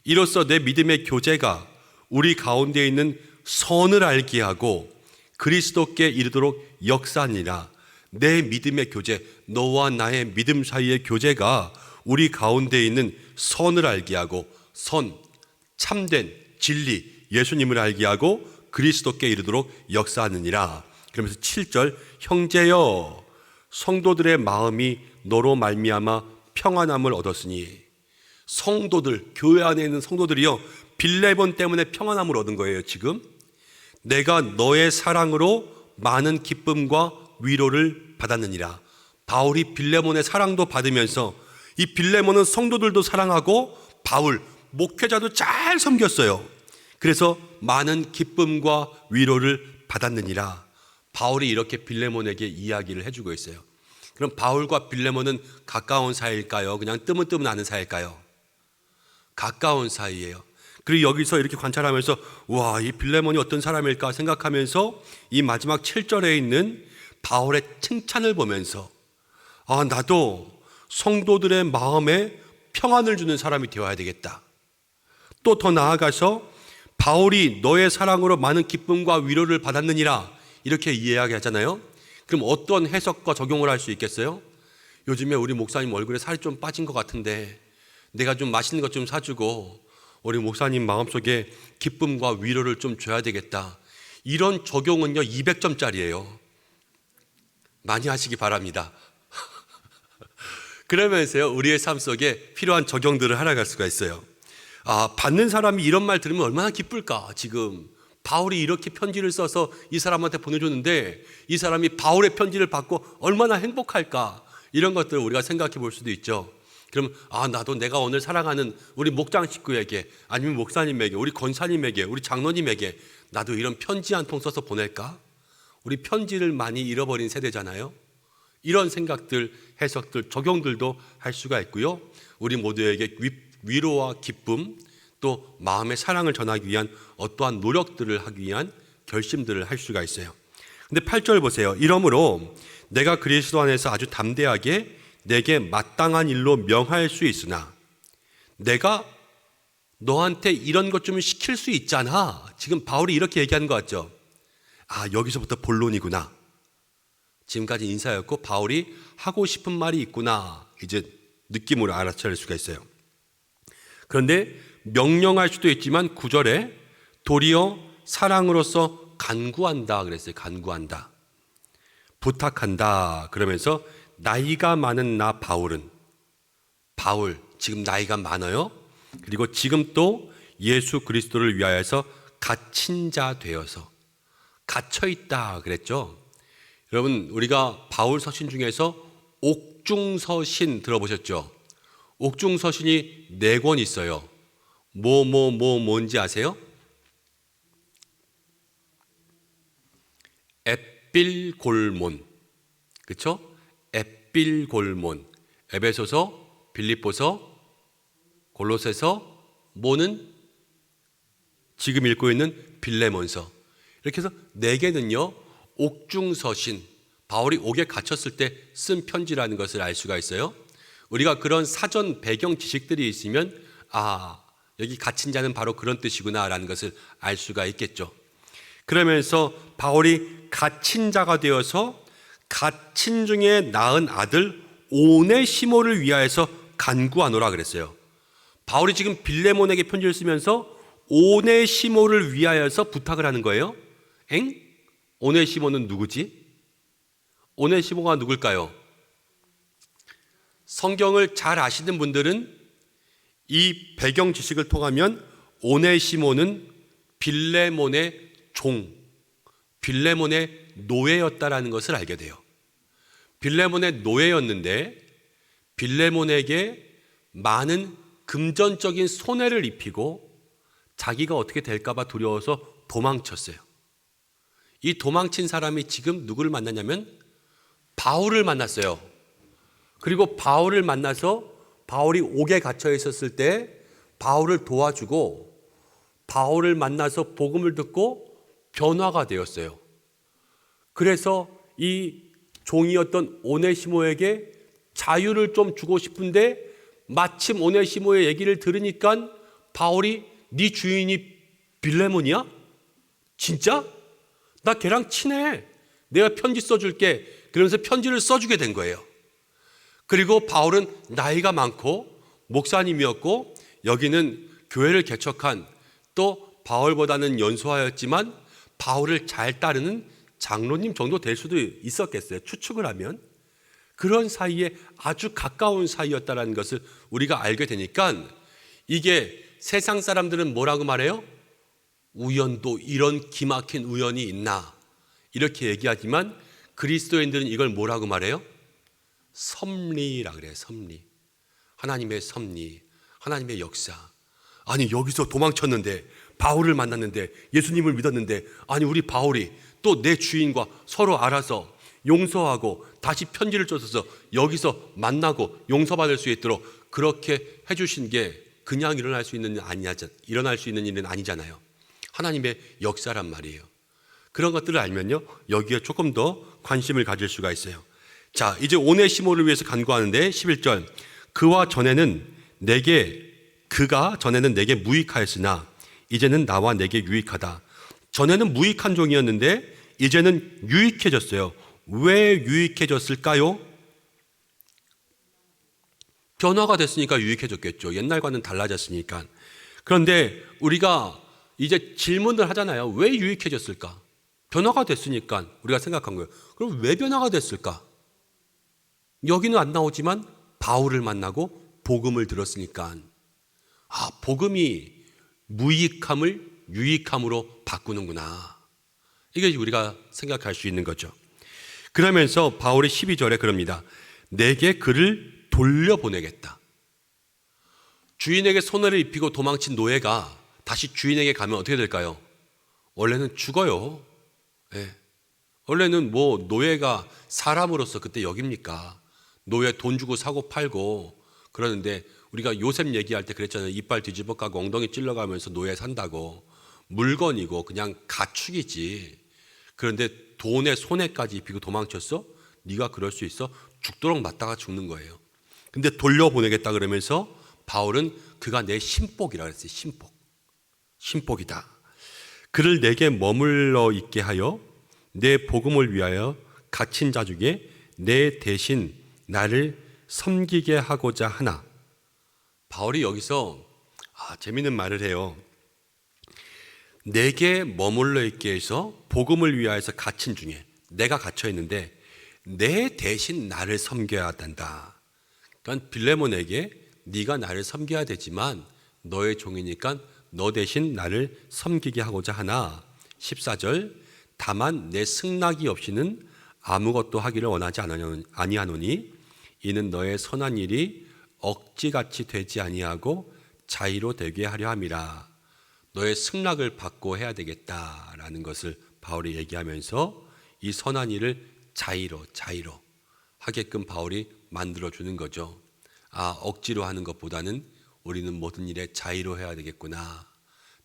이로써 내 믿음의 교제가 우리 가운데 있는 선을 알게 하고 그리스도께 이르도록 역사하니라. 내 믿음의 교제, 너와 나의 믿음 사이의 교제가 우리 가운데 있는 선을 알게 하고, 선, 참된 진리, 예수님을 알게 하고 그리스도께 이르도록 역사하느니라. 그러면서 7절, 형제여 성도들의 마음이 너로 말미암아 평안함을 얻었으니, 성도들, 교회 안에 있는 성도들이요, 빌레몬 때문에 평안함을 얻은 거예요. 지금 내가 너의 사랑으로 많은 기쁨과 위로를 받았느니라. 바울이 빌레몬의 사랑도 받으면서 이 빌레몬은 성도들도 사랑하고 바울 목회자도 잘 섬겼어요. 그래서 많은 기쁨과 위로를 받았느니라. 바울이 이렇게 빌레몬에게 이야기를 해주고 있어요. 그럼 바울과 빌레몬은 가까운 사이일까요? 그냥 뜨문뜨문 아는 사이일까요? 가까운 사이예요. 그리고 여기서 이렇게 관찰하면서 와, 이 빌레몬이 어떤 사람일까 생각하면서 이 마지막 7절에 있는 바울의 칭찬을 보면서 아, 나도 성도들의 마음에 평안을 주는 사람이 되어야 되겠다. 또 더 나아가서 바울이 너의 사랑으로 많은 기쁨과 위로를 받았느니라 이렇게 이야기하잖아요. 그럼 어떤 해석과 적용을 할 수 있겠어요? 요즘에 우리 목사님 얼굴에 살이 좀 빠진 것 같은데 내가 좀 맛있는 것 좀 사주고 우리 목사님 마음속에 기쁨과 위로를 좀 줘야 되겠다. 이런 적용은요 200점짜리예요. 많이 하시기 바랍니다. 그러면서요 우리의 삶 속에 필요한 적용들을 하나갈 수가 있어요. 아, 받는 사람이 이런 말 들으면 얼마나 기쁠까. 지금 바울이 이렇게 편지를 써서 이 사람한테 보내줬는데 이 사람이 바울의 편지를 받고 얼마나 행복할까. 이런 것들을 우리가 생각해 볼 수도 있죠. 그럼 아, 나도 내가 오늘 사랑하는 우리 목장 식구에게 아니면 목사님에게 우리 권사님에게 우리 장로님에게 나도 이런 편지 한 통 써서 보낼까? 우리 편지를 많이 잃어버린 세대잖아요. 이런 생각들, 해석들, 적용들도 할 수가 있고요. 우리 모두에게 위로와 기쁨 또 마음의 사랑을 전하기 위한 어떠한 노력들을 하기 위한 결심들을 할 수가 있어요. 근데 8절 보세요. 이러므로 내가 그리스도 안에서 아주 담대하게 내게 마땅한 일로 명할 수 있으나, 내가 너한테 이런 것 좀 시킬 수 있잖아. 지금 바울이 이렇게 얘기하는 것 같죠. 아, 여기서부터 본론이구나. 지금까지 인사였고 바울이 하고 싶은 말이 있구나. 이제 느낌으로 알아차릴 수가 있어요. 그런데 명령할 수도 있지만 9절에 도리어 사랑으로서 간구한다 그랬어요. 간구한다. 부탁한다. 그러면서 나이가 많은 나 바울 지금 나이가 많아요. 그리고 지금 또 예수 그리스도를 위하여서 갇힌 자 되어서 갇혀 있다 그랬죠. 여러분 우리가 바울 서신 중에서 옥중서신 들어보셨죠? 옥중서신이 4권 있어요. 뭔지 아세요? 앳빌골몬, 그렇죠? 앳빌골몬, 에베소서, 빌립보서, 골로새서, 모는 지금 읽고 있는 빌레몬서. 이렇게 해서 4개는요 옥중서신, 바울이 옥에 갇혔을 때 쓴 편지라는 것을 알 수가 있어요. 우리가 그런 사전 배경 지식들이 있으면 여기 갇힌 자는 바로 그런 뜻이구나 라는 것을 알 수가 있겠죠. 그러면서 바울이 갇힌 자가 되어서 갇힌 중에 낳은 아들 오네시모를 위하여서 간구하노라 그랬어요. 바울이 지금 빌레몬에게 편지를 쓰면서 오네시모를 위하여서 부탁을 하는 거예요. 오네시모는 누구지? 오네시모가 누굴까요? 성경을 잘 아시는 분들은 이 배경 지식을 통하면 오네시모는 빌레몬의 종, 빌레몬의 노예였다라는 것을 알게 돼요. 빌레몬의 노예였는데 빌레몬에게 많은 금전적인 손해를 입히고 자기가 어떻게 될까봐 두려워서 도망쳤어요. 이 도망친 사람이 지금 누구를 만났냐면 바울을 만났어요. 그리고 바울을 만나서 바울이 옥에 갇혀 있었을 때 바울을 도와주고 바울을 만나서 복음을 듣고 변화가 되었어요. 그래서 이 종이었던 오네시모에게 자유를 좀 주고 싶은데 마침 오네시모의 얘기를 들으니까 바울이 네 주인이 빌레몬이야? 진짜? 나 걔랑 친해. 내가 편지 써줄게. 그러면서 편지를 써주게 된 거예요. 그리고 바울은 나이가 많고 목사님이었고 여기는 교회를 개척한 또 바울보다는 연소하였지만 바울을 잘 따르는 장로님 정도 될 수도 있었겠어요. 추측을 하면. 그런 사이에 아주 가까운 사이였다는 것을 우리가 알게 되니까 이게 세상 사람들은 뭐라고 말해요? 우연도 이런 기막힌 우연이 있나 이렇게 얘기하지만 그리스도인들은 이걸 뭐라고 말해요? 섭리라 그래요. 섭리. 하나님의 섭리, 하나님의 역사. 아니 여기서 도망쳤는데 바울을 만났는데 예수님을 믿었는데 아니 우리 바울이 또 내 주인과 서로 알아서 용서하고 다시 편지를 써서 여기서 만나고 용서받을 수 있도록 그렇게 해주신 게 그냥 일어날 수 있는 일은 아니잖아요. 하나님의 역사란 말이에요. 그런 것들을 알면요 여기에 조금 더 관심을 가질 수가 있어요. 자, 이제 오네시모를 위해서 간구하는데 11절 그가 전에는 내게 무익하였으나 이제는 나와 내게 유익하다. 전에는 무익한 종이었는데 이제는 유익해졌어요. 왜 유익해졌을까요? 변화가 됐으니까 유익해졌겠죠. 옛날과는 달라졌으니까. 그런데 우리가 이제 질문을 하잖아요. 왜 유익해졌을까? 변화가 됐으니까 우리가 생각한 거예요. 그럼 왜 변화가 됐을까? 여기는 안 나오지만 바울을 만나고 복음을 들었으니까 복음이 무익함을 유익함으로 바꾸는구나. 이게 우리가 생각할 수 있는 거죠. 그러면서 바울이 12절에 그럽니다. 내게 그를 돌려보내겠다. 주인에게 손해를 입히고 도망친 노예가 다시 주인에게 가면 어떻게 될까요? 원래는 죽어요. 네. 원래는 노예가 사람으로서 그때 여깁니까? 노예 돈 주고 사고 팔고 그러는데 우리가 요셉 얘기할 때 그랬잖아요. 이빨 뒤집어 까고 엉덩이 찔러가면서 노예 산다고. 물건이고 그냥 가축이지. 그런데 돈에 손해까지 입히고 도망쳤어? 네가 그럴 수 있어? 죽도록 맞다가 죽는 거예요. 근데 돌려보내겠다 그러면서 바울은 그가 내 신복이라 그랬어요. 신복이다. 그를 내게 머물러 있게 하여 내 복음을 위하여 갇힌 자 중에 내 대신 나를 섬기게 하고자 하나. 바울이 여기서 재미있는 말을 해요. 내게 머물러 있게 해서 복음을 위하여서 갇힌 중에 내가 갇혀 있는데 내 대신 나를 섬겨야 한다. 그러니까 빌레몬에게 네가 나를 섬겨야 되지만 너의 종이니까 너 대신 나를 섬기게 하고자 하나. 14절 다만 내 승낙이 없이는 아무것도 하기를 원하지 아니하노니 이는 너의 선한 일이 억지같이 되지 아니하고 자의로 되게 하려 함이라. 너의 승낙을 받고 해야 되겠다라는 것을 바울이 얘기하면서 이 선한 일을 자의로 하게끔 바울이 만들어주는 거죠. 억지로 하는 것보다는 우리는 모든 일에 자의로 해야 되겠구나.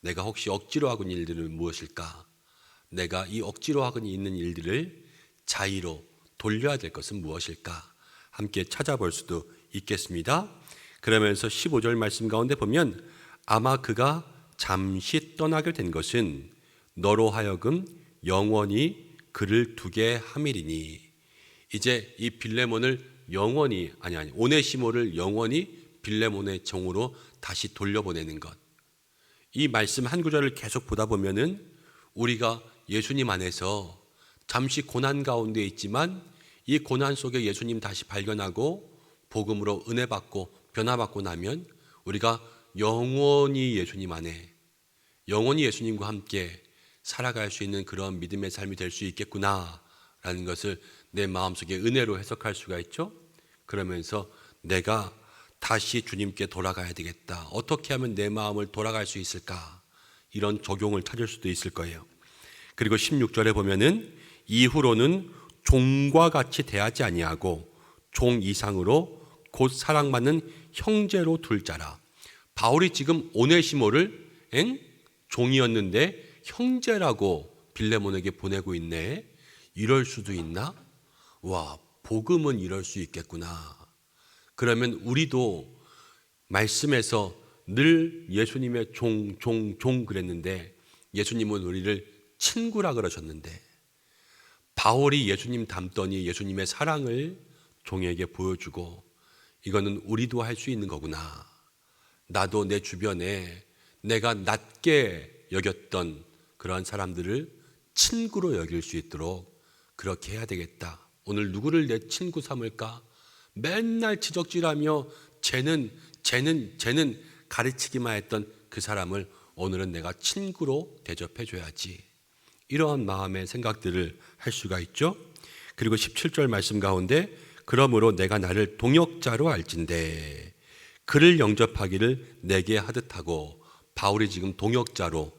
내가 혹시 억지로 하고 있는 일들은 무엇일까? 내가 이 억지로 하고 있는 일들을 자의로 돌려야 될 것은 무엇일까? 함께 찾아볼 수도 있겠습니다. 그러면서 15절 말씀 가운데 보면 아마 그가 잠시 떠나게 된 것은 너로 하여금 영원히 그를 두게 함이리니. 이제 이 빌레몬을 영원히 오네시모를 영원히 빌레몬의 종으로 다시 돌려보내는 것. 이 말씀 한 구절을 계속 보다 보면은 우리가 예수님 안에서 잠시 고난 가운데 있지만 이 고난 속에 예수님 다시 발견하고 복음으로 은혜 받고 변화받고 나면 우리가 영원히 예수님 안에 영원히 예수님과 함께 살아갈 수 있는 그런 믿음의 삶이 될 수 있겠구나라는 것을 내 마음속에 은혜로 해석할 수가 있죠. 그러면서 내가 다시 주님께 돌아가야 되겠다. 어떻게 하면 내 마음을 돌아갈 수 있을까? 이런 적용을 찾을 수도 있을 거예요. 그리고 16절에 보면은 이후로는 종과 같이 대하지 아니하고 종 이상으로 곧 사랑받는 형제로 둘 자라. 바울이 지금 오네시모를 종이었는데 형제라고 빌레몬에게 보내고 있네. 이럴 수도 있나? 와, 복음은 이럴 수 있겠구나. 그러면 우리도 말씀에서 늘 예수님의 종 그랬는데 예수님은 우리를 친구라 그러셨는데 바울이 예수님 닮더니 예수님의 사랑을 종에게 보여주고 이거는 우리도 할 수 있는 거구나. 나도 내 주변에 내가 낮게 여겼던 그러한 사람들을 친구로 여길 수 있도록 그렇게 해야 되겠다. 오늘 누구를 내 친구 삼을까? 맨날 지적질하며 쟤는 가르치기만 했던 그 사람을 오늘은 내가 친구로 대접해 줘야지. 이러한 마음의 생각들을 할 수가 있죠. 그리고 17절 말씀 가운데 그러므로 내가 나를 동역자로 알진대 그를 영접하기를 내게 하듯하고. 바울이 지금 동역자로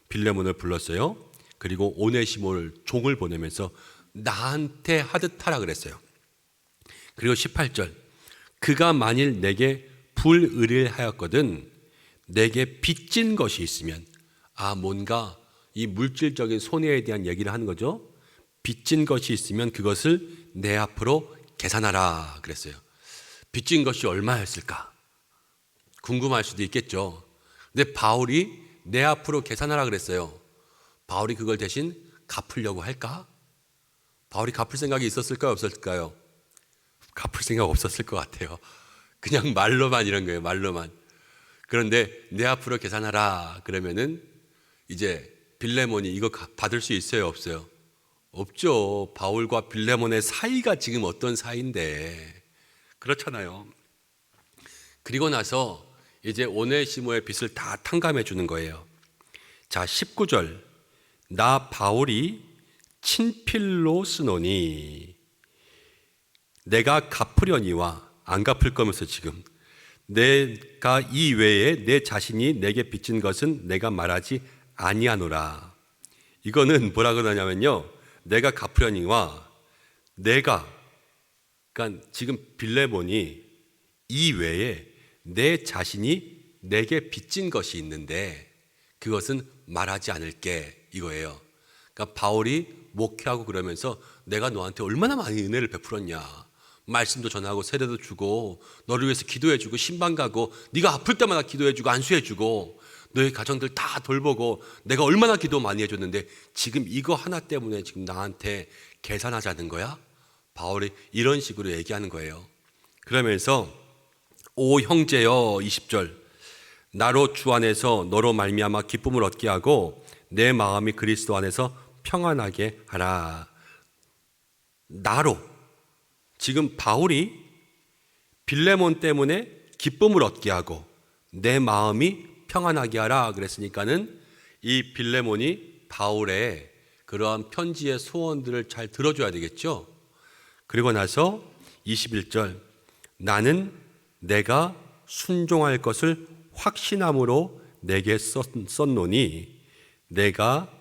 빌레몬을 불렀어요. 그리고 오네시모를 종을 보내면서 나한테 하듯하라 그랬어요. 그리고 18절 그가 만일 내게 불의를하였거든 내게 빚진 것이 있으면, 뭔가 이 물질적인 손해에 대한 얘기를 하는 거죠. 빚진 것이 있으면 그것을 내 앞으로 계산하라 그랬어요. 빚진 것이 얼마였을까 궁금할 수도 있겠죠. 근데 바울이 내 앞으로 계산하라 그랬어요. 바울이 그걸 대신 갚으려고 할까? 바울이 갚을 생각이 있었을까요? 없었을까요? 갚을 생각 없었을 것 같아요. 그냥 말로만 이런 거예요. 말로만. 그런데 내 앞으로 계산하라 그러면은 이제 빌레몬이 이거 받을 수 있어요? 없어요? 없죠. 바울과 빌레몬의 사이가 지금 어떤 사이인데. 그렇잖아요. 그리고 나서 이제 오네시모의 빚을 다 탕감해 주는 거예요. 자, 19절 나 바울이 친필로 쓰노니 내가 갚으려니와. 안 갚을 거면서 지금 내가 이 외에 내 자신이 내게 빚진 것은 내가 말하지 아니하노라. 이거는 뭐라 그러냐면요, 내가 갚으려니와 그러니까 지금 빌레몬이 이 외에 내 자신이 내게 빚진 것이 있는데 그것은 말하지 않을게 이거예요. 그러니까 바울이 목회하고 그러면서 내가 너한테 얼마나 많이 은혜를 베풀었냐, 말씀도 전하고 세례도 주고 너를 위해서 기도해주고 신방 가고 네가 아플 때마다 기도해주고 안수해주고 너의 가정들 다 돌보고 내가 얼마나 기도 많이 해줬는데 지금 이거 하나 때문에 지금 나한테 계산하자는 거야? 바울이 이런 식으로 얘기하는 거예요. 그러면서 오 형제여, 20절 나로 주 안에서 너로 말미암아 기쁨을 얻게 하고 내 마음이 그리스도 안에서 평안하게 하라. 나로, 지금 바울이 빌레몬 때문에 기쁨을 얻게 하고 내 마음이 평안하게 하라 그랬으니까는 이 빌레몬이 바울의 그러한 편지의 소원들을 잘 들어줘야 되겠죠. 그리고 나서 21절 나는 내가 순종할 것을 확신함으로 내게 썼노니 내가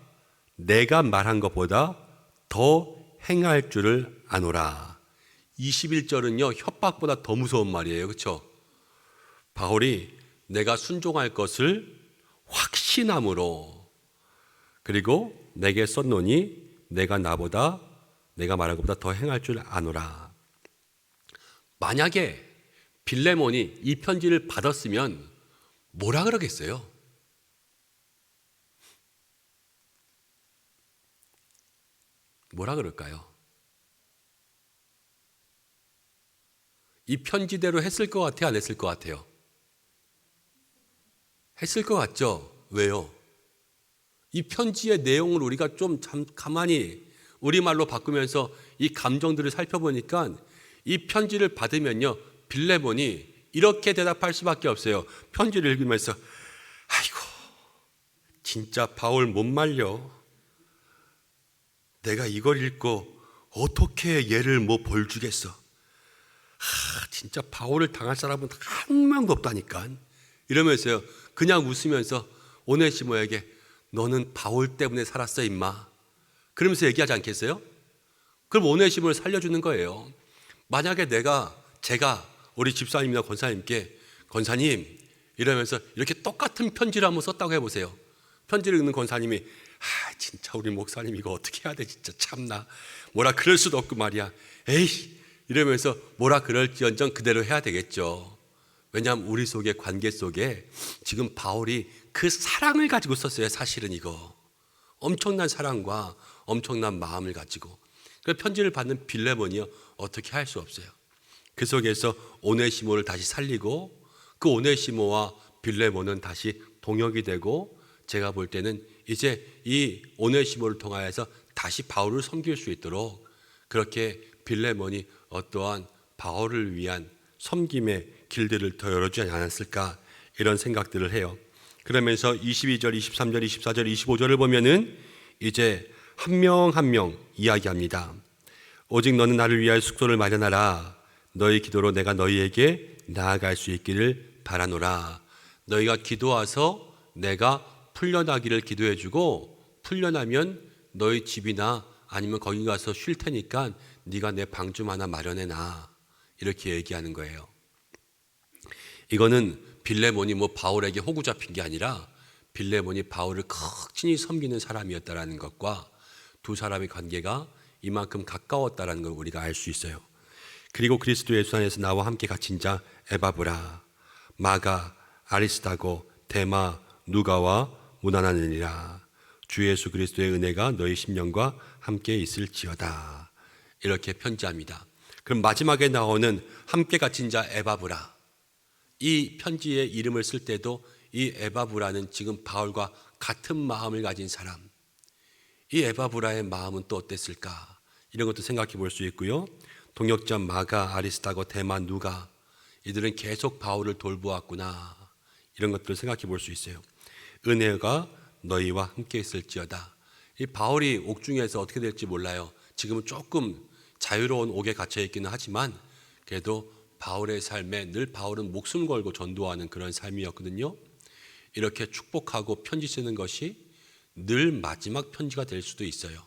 말한 것보다 더 행할 줄을 아노라. 21절은요 협박보다 더 무서운 말이에요. 그렇죠? 바울이 내가 순종할 것을 확신함으로, 그리고 내게 썼노니 내가 나보다 내가 말한 것보다 더 행할 줄 아노라. 만약에 빌레몬이 이 편지를 받았으면 뭐라 그러겠어요? 뭐라 그럴까요? 이 편지대로 했을 것 같아요? 안 했을 것 같아요? 했을 것 같죠? 왜요? 이 편지의 내용을 우리가 좀 가만히 우리말로 바꾸면서 이 감정들을 살펴보니까 이 편지를 받으면요, 빌레몬이 이렇게 대답할 수밖에 없어요. 편지를 읽으면서 아이고 진짜 바울 못 말려. 내가 이걸 읽고 어떻게 얘를 뭐 벌 주겠어. 진짜 바울을 당할 사람은 한 명도 없다니까. 이러면서요, 그냥 웃으면서 오네시모에게 너는 바울 때문에 살았어 임마, 그러면서 얘기하지 않겠어요? 그럼 오네시모를 살려주는 거예요. 만약에 제가 우리 집사님이나 권사님께 권사님 이러면서 이렇게 똑같은 편지를 한번 썼다고 해보세요. 편지를 읽는 권사님이 진짜 우리 목사님 이거 어떻게 해야 돼, 진짜 참나, 뭐라 그럴 수도 없고 말이야, 에이 이러면서 뭐라 그럴지언정 그대로 해야 되겠죠. 왜냐하면 우리 속의 관계 속에 지금 바울이 그 사랑을 가지고 썼어요. 사실은 이거 엄청난 사랑과 엄청난 마음을 가지고. 그 편지를 받는 빌레몬이요, 어떻게 할 수 없어요. 그 속에서 오네시모를 다시 살리고 그 오네시모와 빌레몬은 다시 동역이 되고, 제가 볼 때는 이제 이 오네시모를 통하여서 다시 바울을 섬길 수 있도록 그렇게 빌레몬이 어떠한 바울을 위한 섬김의 길들을 더 열어주지 않았을까, 이런 생각들을 해요. 그러면서 22절, 23절, 24절, 25절을 보면은 이제 한 명 한 명 이야기합니다. 오직 너는 나를 위하여 숙소를 마련하라. 너희 기도로 내가 너희에게 나아갈 수 있기를 바라노라. 너희가 기도와서 내가 풀려나기를 기도해주고, 풀려나면 너희 집이나 아니면 거기 가서 쉴 테니까 네가 내 방 좀 하나 마련해놔, 이렇게 얘기하는 거예요. 이거는 빌레몬이 뭐 바울에게 호구 잡힌 게 아니라 빌레몬이 바울을 극진히 섬기는 사람이었다라는 것과 두 사람의 관계가 이만큼 가까웠다라는 걸 우리가 알 수 있어요. 그리고 그리스도 예수 안에서 나와 함께 갇힌 자 에바브라, 마가, 아리스다고, 데마, 누가와 문안하느니라. 주 예수 그리스도의 은혜가 너희 심령과 함께 있을지어다. 이렇게 편지합니다. 그럼 마지막에 나오는 함께 갇힌 자 에바브라, 이 편지의 이름을 쓸 때도 이 에바브라는 지금 바울과 같은 마음을 가진 사람, 이 에바브라의 마음은 또 어땠을까, 이런 것도 생각해 볼 수 있고요. 동역자 마가, 아리스다고, 데마, 누가, 이들은 계속 바울을 돌보았구나, 이런 것들을 생각해 볼 수 있어요. 은혜가 너희와 함께 있을지어다. 이 바울이 옥중에서 어떻게 될지 몰라요. 지금은 조금 자유로운 옥에 갇혀 있기는 하지만 그래도 바울의 삶에 늘 바울은 목숨 걸고 전도하는 그런 삶이었거든요. 이렇게 축복하고 편지 쓰는 것이 늘 마지막 편지가 될 수도 있어요.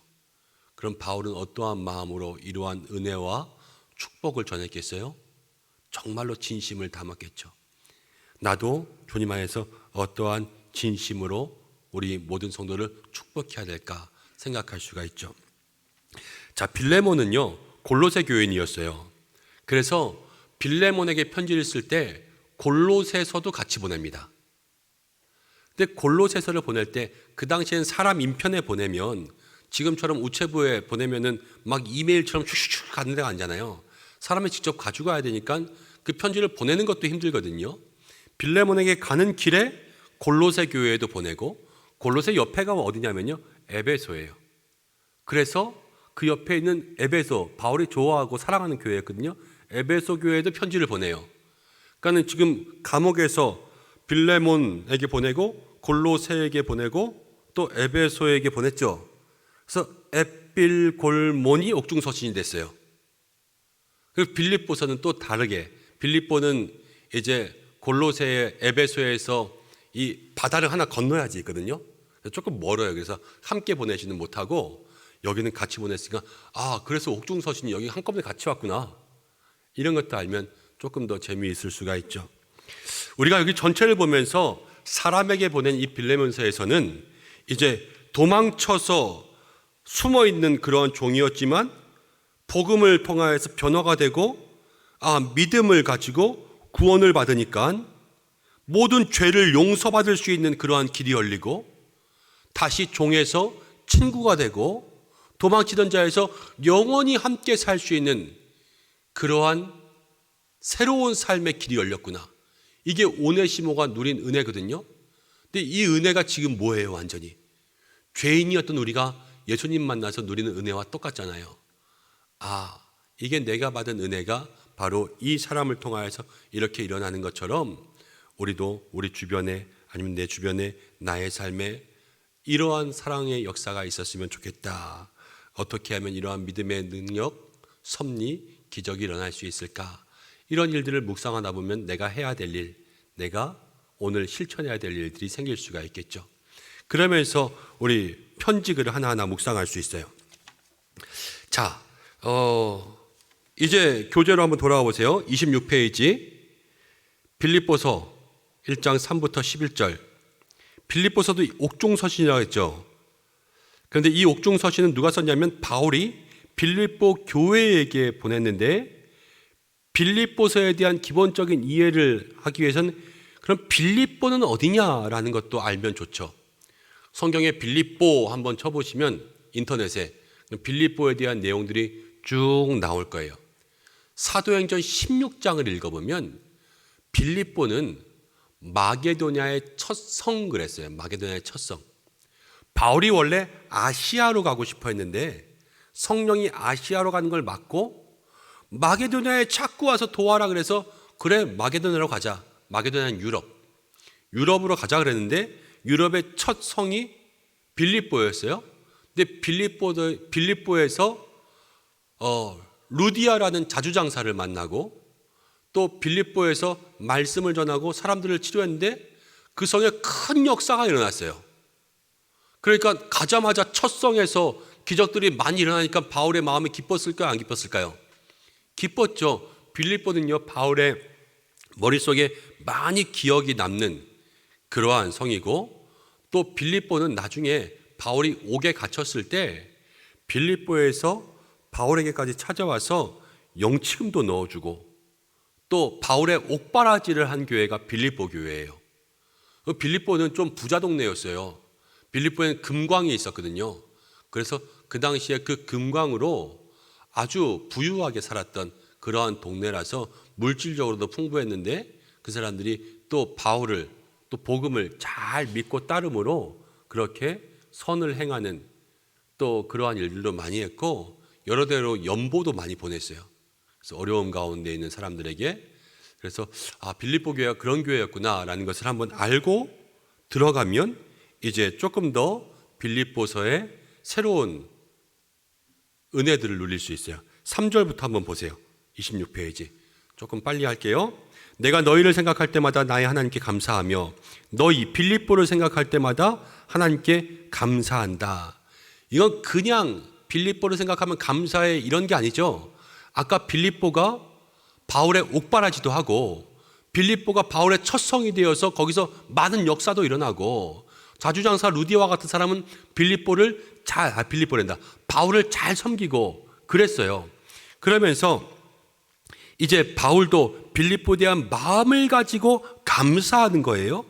그럼 바울은 어떠한 마음으로 이러한 은혜와 축복을 전했겠어요? 정말로 진심을 담았겠죠. 나도 주님 안에서 어떠한 진심으로 우리 모든 성도를 축복해야 될까 생각할 수가 있죠. 자, 빌레몬은요 골로새 교인이었어요. 그래서 빌레몬에게 편지를 쓸 때 골로새서도 같이 보냅니다. 근데 골로새서를 보낼 때 그 당시엔 사람 인편에 보내면 지금처럼 우체부에 보내면은 막 이메일처럼 슉슉 가는 데가 아니잖아요. 사람이 직접 가져가야 되니까 그 편지를 보내는 것도 힘들거든요. 빌레몬에게 가는 길에 골로새 교회에도 보내고, 골로새 옆에가 어디냐면요 에베소예요. 그래서 그 옆에 있는 에베소, 바울이 좋아하고 사랑하는 교회였거든요. 에베소 교회에도 편지를 보내요. 그러니까 지금 감옥에서 빌레몬에게 보내고 골로새에게 보내고 또 에베소에게 보냈죠. 그래서 에필골몬이 옥중서신이 됐어요. 그리고 빌립보서는 또 다르게, 빌립보는 이제 골로새, 에베소에서 이 바다를 하나 건너야지 있거든요. 조금 멀어요. 그래서 함께 보내지는 못하고 여기는 같이 보냈으니까 그래서 옥중서신이 여기 한꺼번에 같이 왔구나, 이런 것도 알면 조금 더 재미있을 수가 있죠. 우리가 여기 전체를 보면서 사람에게 보낸 이 빌레몬서에서는 이제 도망쳐서 숨어 있는 그런 종이었지만 복음을 통하여서 변화가 되고 믿음을 가지고 구원을 받으니까 모든 죄를 용서받을 수 있는 그러한 길이 열리고 다시 종에서 친구가 되고 도망치던 자에서 영원히 함께 살 수 있는 그러한 새로운 삶의 길이 열렸구나. 이게 오네시모가 누린 은혜거든요. 근데 이 은혜가 지금 뭐예요? 완전히 죄인이었던 우리가 예수님 만나서 누리는 은혜와 똑같잖아요. 이게 내가 받은 은혜가 바로 이 사람을 통하여서 이렇게 일어나는 것처럼 우리도 우리 주변에 아니면 내 주변에 나의 삶에 이러한 사랑의 역사가 있었으면 좋겠다. 어떻게 하면 이러한 믿음의 능력, 섭리, 기적이 일어날 수 있을까? 이런 일들을 묵상하다 보면 내가 해야 될 일, 내가 오늘 실천해야 될 일들이 생길 수가 있겠죠. 그러면서 우리 편지글을 하나하나 묵상할 수 있어요. 자, 이제 교재로 한번 돌아와 보세요. 26페이지 빌립보서 1장 3부터 11절. 빌립보서도 옥중서신이라고 했죠. 그런데 이 옥중서신은 누가 썼냐면 바울이 빌립보 교회에게 보냈는데 빌립보서에 대한 기본적인 이해를 하기 위해서는 그럼 빌립보는 어디냐라는 것도 알면 좋죠. 성경에 빌립보 한번 쳐보시면 인터넷에 빌립보에 대한 내용들이 쭉 나올 거예요. 사도행전 16장을 읽어보면 빌립보는 마게도냐의 첫 성 그랬어요. 마게도냐의 첫 성. 바울이 원래 아시아로 가고 싶어 했는데 성령이 아시아로 가는 걸 막고 마게도냐에 자꾸 와서 도와라 그래서 그래 마게도냐로 가자. 마게도냐는 유럽으로 가자 그랬는데 유럽의 첫 성이 빌립보였어요. 근데 빌립보에서 루디아라는 자주장사를 만나고 또 빌립보에서 말씀을 전하고 사람들을 치료했는데 그 성에 큰 역사가 일어났어요. 그러니까 가자마자 첫 성에서 기적들이 많이 일어나니까 바울의 마음이 기뻤을까요? 안 기뻤을까요? 기뻤죠. 빌립보는요, 바울의 머릿속에 많이 기억이 남는 그러한 성이고 또 빌립보는 나중에 바울이 옥에 갇혔을 때 빌립보에서 바울에게까지 찾아와서 영치금도 넣어주고 또 바울의 옥바라지를 한 교회가 빌립보 교회예요. 빌립보는 좀 부자 동네였어요. 빌립보에는 금광이 있었거든요. 그래서 그 당시에 그 금광으로 아주 부유하게 살았던 그러한 동네라서 물질적으로도 풍부했는데 그 사람들이 또 바울을 또 복음을 잘 믿고 따름으로 그렇게 선을 행하는 또 그러한 일들도 많이 했고 여러 대로 연보도 많이 보냈어요. 그래서 어려움 가운데 있는 사람들에게. 그래서 빌립보 교회가 그런 교회였구나라는 것을 한번 알고 들어가면 이제 조금 더 빌립보서의 새로운 은혜들을 누릴 수 있어요. 3절부터 한번 보세요. 26페이지. 조금 빨리 할게요. 내가 너희를 생각할 때마다 나의 하나님께 감사하며 너희 빌립보를 생각할 때마다 하나님께 감사한다. 이건 그냥 빌립보를 생각하면 감사해 이런 게 아니죠. 아까 빌립보가 바울의 옥바라지도 하고 빌립보가 바울의 첫 성이 되어서 거기서 많은 역사도 일어나고 자주장사 루디와 같은 사람은 바울을 잘 섬기고 그랬어요. 그러면서 이제 바울도 빌립보에 대한 마음을 가지고 감사하는 거예요.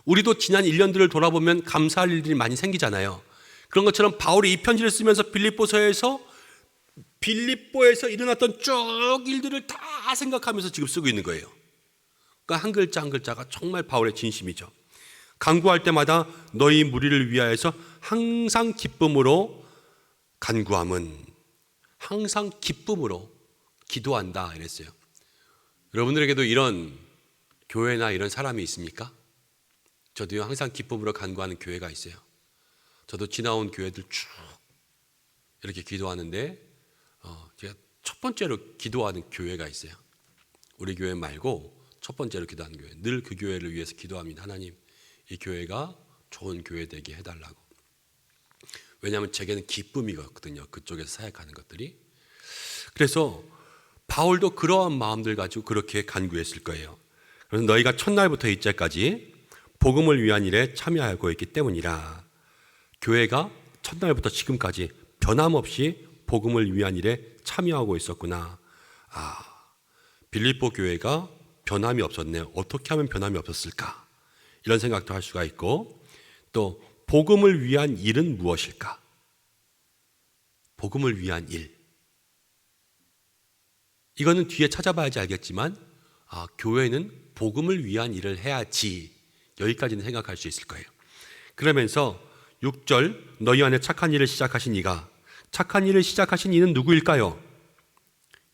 우리도 지난 1년들을 돌아보면 감사할 일들이 많이 생기잖아요. 그런 것처럼 바울이 이 편지를 쓰면서 빌립보에서 일어났던 쭉 일들을 다 생각하면서 지금 쓰고 있는 거예요. 그러니까 한 글자 한 글자가 정말 바울의 진심이죠. 간구할 때마다 너희 무리를 위하여서 항상 기쁨으로 간구함은 항상 기쁨으로 기도한다 이랬어요. 여러분들에게도 이런 교회나 이런 사람이 있습니까? 저도요 항상 기쁨으로 간구하는 교회가 있어요. 저도 지나온 교회들 쭉 이렇게 기도하는데 제가 첫 번째로 기도하는 교회가 있어요. 우리 교회 말고 첫 번째로 기도하는 교회. 늘 그 교회를 위해서 기도합니다. 하나님 이 교회가 좋은 교회 되게 해달라고. 왜냐하면 제게는 기쁨이거든요. 그쪽에서 사역하는 것들이. 그래서 바울도 그러한 마음들 가지고 그렇게 간구했을 거예요. 그래서 너희가 첫날부터 이때까지 복음을 위한 일에 참여하고 있기 때문이라. 교회가 첫날부터 지금까지 변함없이 복음을 위한 일에 참여하고 있었구나. 빌립보 교회가 변함이 없었네요. 어떻게 하면 변함이 없었을까? 이런 생각도 할 수가 있고, 또 복음을 위한 일은 무엇일까? 복음을 위한 일. 이거는 뒤에 찾아봐야지 알겠지만 교회는 복음을 위한 일을 해야지, 여기까지는 생각할 수 있을 거예요. 그러면서 6절, 너희 안에 착한 일을 시작하신 이가, 착한 일을 시작하신 이는 누구일까요?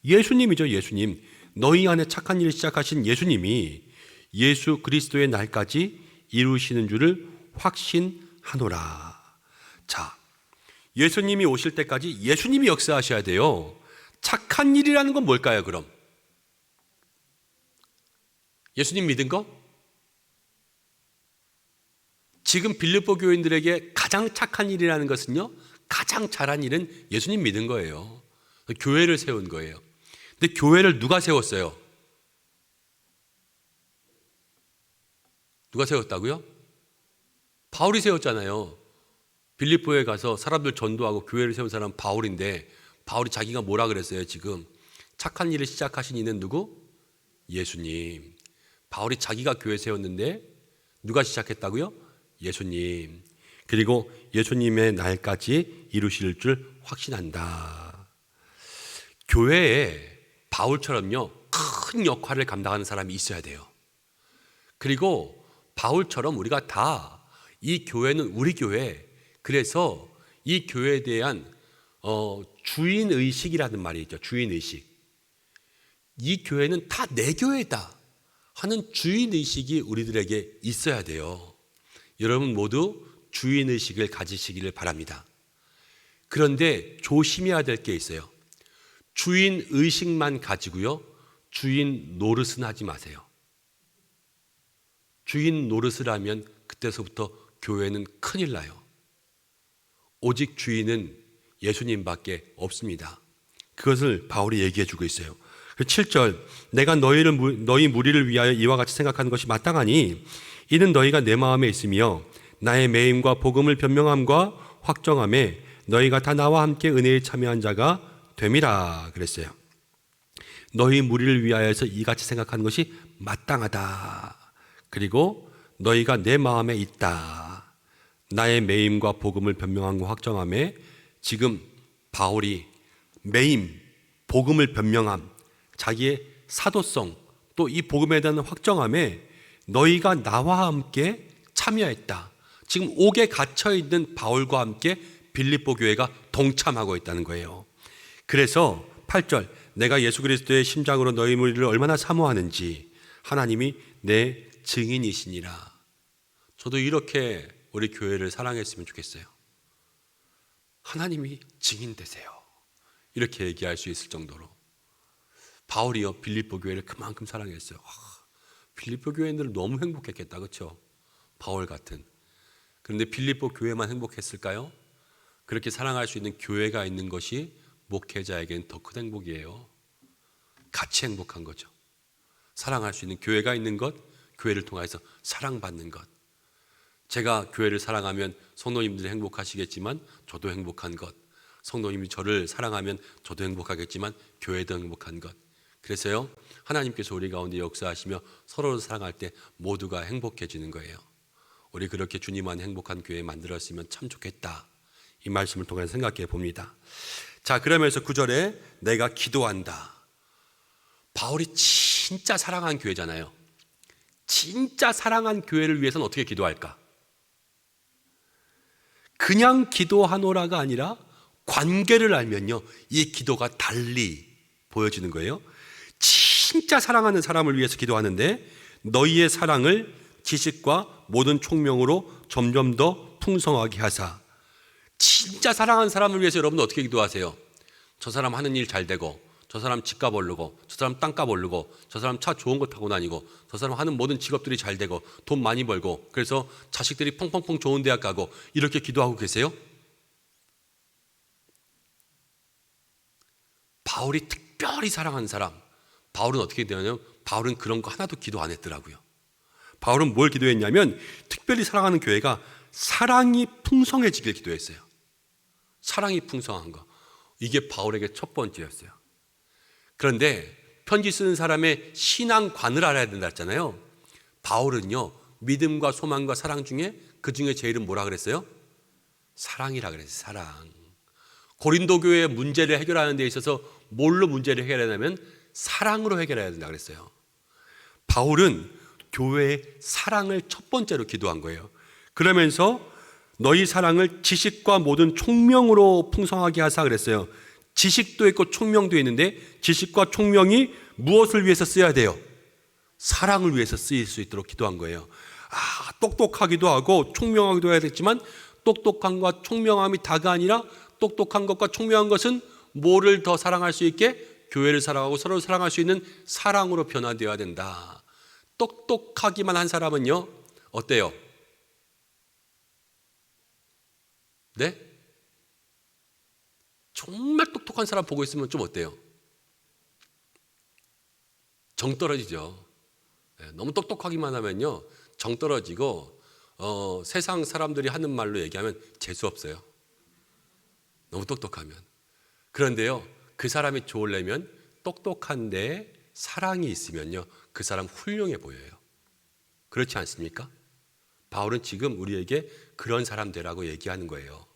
예수님이죠. 예수님. 너희 안에 착한 일을 시작하신 예수님이 예수 그리스도의 날까지 이루시는 줄을 확신하노라. 자, 예수님이 오실 때까지 예수님이 역사하셔야 돼요. 착한 일이라는 건 뭘까요, 그럼? 예수님 믿은 거? 지금 빌립보 교인들에게 가장 착한 일이라는 것은요, 가장 잘한 일은 예수님 믿은 거예요. 교회를 세운 거예요. 근데 교회를 누가 세웠어요? 누가 세웠다고요? 바울이 세웠잖아요. 빌립보에 가서 사람들 전도하고 교회를 세운 사람은 바울인데, 바울이 자기가 뭐라 그랬어요? 지금 착한 일을 시작하신 이는 누구? 예수님. 바울이 자기가 교회 세웠는데 누가 시작했다고요? 예수님. 그리고 예수님의 날까지 이루실 줄 확신한다. 교회에 바울처럼요, 큰 역할을 감당하는 사람이 있어야 돼요. 그리고 바울처럼 우리가 다 이 교회는 우리 교회, 그래서 이 교회에 대한 주인의식이라는 말이 있죠. 주인의식. 이 교회는 다 내 교회다 하는 주인의식이 우리들에게 있어야 돼요. 여러분 모두 주인의식을 가지시기를 바랍니다. 그런데 조심해야 될 게 있어요. 주인의식만 가지고요, 주인 노릇은 하지 마세요. 주인 노릇을 하면 그때서부터 교회는 큰일 나요. 오직 주인은 예수님밖에 없습니다. 그것을 바울이 얘기해 주고 있어요. 7절, 내가 너희 무리를 위하여 이와 같이 생각하는 것이 마땅하니 이는 너희가 내 마음에 있으며 나의 매임과 복음을 변명함과 확정함에 너희가 다 나와 함께 은혜에 참여한 자가 됨이라 그랬어요. 너희 무리를 위하여서 이같이 생각하는 것이 마땅하다. 그리고 너희가 내 마음에 있다. 나의 매임과 복음을 변명함과 확정함에, 지금 바울이 매임, 복음을 변명함, 자기의 사도성, 또 이 복음에 대한 확정함에 너희가 나와 함께 참여했다. 지금 옥에 갇혀있는 바울과 함께 빌립보 교회가 동참하고 있다는 거예요. 그래서 8절, 내가 예수 그리스도의 심장으로 너희 무리를 얼마나 사모하는지 하나님이 내 증인이시니라. 저도 이렇게 우리 교회를 사랑했으면 좋겠어요. 하나님이 증인 되세요. 이렇게 얘기할 수 있을 정도로. 바울이요, 빌립보 교회를 그만큼 사랑했어요. 빌립보 교회인들은 너무 행복했겠다, 그렇죠? 바울 같은. 그런데 빌립보 교회만 행복했을까요? 그렇게 사랑할 수 있는 교회가 있는 것이 목회자에게는 더 큰 행복이에요. 같이 행복한 거죠. 사랑할 수 있는 교회가 있는 것, 교회를 통해서 사랑받는 것. 제가 교회를 사랑하면 성도님들이 행복하시겠지만 저도 행복한 것, 성도님이 저를 사랑하면 저도 행복하겠지만 교회도 행복한 것. 그래서요, 하나님께서 우리 가운데 역사하시며 서로를 사랑할 때 모두가 행복해지는 거예요. 우리 그렇게 주님 안에 행복한 교회 만들었으면 참 좋겠다, 이 말씀을 통해 생각해 봅니다. 자, 그러면서 9절에 내가 기도한다. 바울이 진짜 사랑한 교회잖아요. 진짜 사랑한 교회를 위해서는 어떻게 기도할까? 그냥 기도하노라가 아니라 관계를 알면요, 이 기도가 달리 보여지는 거예요. 진짜 사랑하는 사람을 위해서 기도하는데, 너희의 사랑을 지식과 모든 총명으로 점점 더 풍성하게 하사. 진짜 사랑하는 사람을 위해서 여러분 어떻게 기도하세요? 저 사람 하는 일 잘 되고, 저 사람 집값 오르고, 저 사람 땅값 오르고, 저 사람 차 좋은 거 타고 다니고, 저 사람 하는 모든 직업들이 잘 되고 돈 많이 벌고, 그래서 자식들이 펑펑펑 좋은 대학 가고, 이렇게 기도하고 계세요? 바울이 특별히 사랑하는 사람, 바울은 어떻게 되냐면, 바울은 그런 거 하나도 기도 안 했더라고요. 바울은 뭘 기도했냐면, 특별히 사랑하는 교회가 사랑이 풍성해지길 기도했어요. 사랑이 풍성한 거. 이게 바울에게 첫 번째였어요. 그런데 편지 쓰는 사람의 신앙관을 알아야 된다 했잖아요. 바울은요, 믿음과 소망과 사랑 중에 그 중에 제일은 뭐라 그랬어요? 사랑이라 그랬어요. 사랑. 고린도 교회의 문제를 해결하는 데 있어서 뭘로 문제를 해결하냐면 사랑으로 해결해야 된다 그랬어요. 바울은 교회의 사랑을 첫 번째로 기도한 거예요. 그러면서 너희 사랑을 지식과 모든 총명으로 풍성하게 하사 그랬어요. 지식도 있고 총명도 있는데 지식과 총명이 무엇을 위해서 써야 돼요? 사랑을 위해서 쓰일 수 있도록 기도한 거예요. 똑똑하기도 하고 총명하기도 해야 되지만 똑똑함과 총명함이 다가 아니라 똑똑한 것과 총명한 것은 뭐를 더 사랑할 수 있게? 교회를 사랑하고 서로를 사랑할 수 있는 사랑으로 변화되어야 된다. 똑똑하기만 한 사람은요, 어때요? 네? 정말 똑똑한 사람 보고 있으면 좀 어때요? 정 떨어지죠. 너무 똑똑하기만 하면요, 정 떨어지고 세상 사람들이 하는 말로 얘기하면 재수 없어요. 너무 똑똑하면. 그런데요, 그 사람이 좋으려면 똑똑한데 사랑이 있으면요, 그 사람 훌륭해 보여요. 그렇지 않습니까? 바울은 지금 우리에게 그런 사람 되라고 얘기하는 거예요.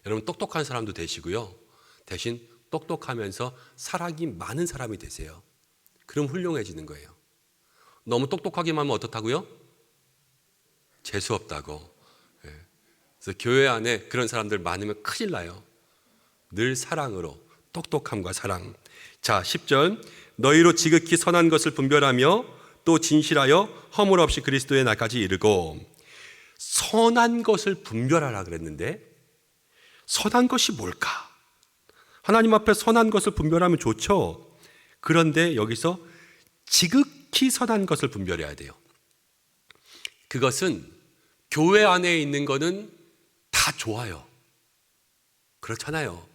여러분, 똑똑한 사람도 되시고요, 대신 똑똑하면서 사랑이 많은 사람이 되세요. 그럼 훌륭해지는 거예요. 너무 똑똑하기만 하면 어떻다고요? 재수 없다고. 그래서 교회 안에 그런 사람들 많으면 큰일 나요. 늘 사랑으로, 똑똑함과 사랑. 자, 10절. 너희로 지극히 선한 것을 분별하며 또 진실하여 허물 없이 그리스도의 날까지 이르고. 선한 것을 분별하라 그랬는데 선한 것이 뭘까? 하나님 앞에 선한 것을 분별하면 좋죠. 그런데 여기서 지극히 선한 것을 분별해야 돼요. 그것은 교회 안에 있는 거는 다 좋아요. 그렇잖아요.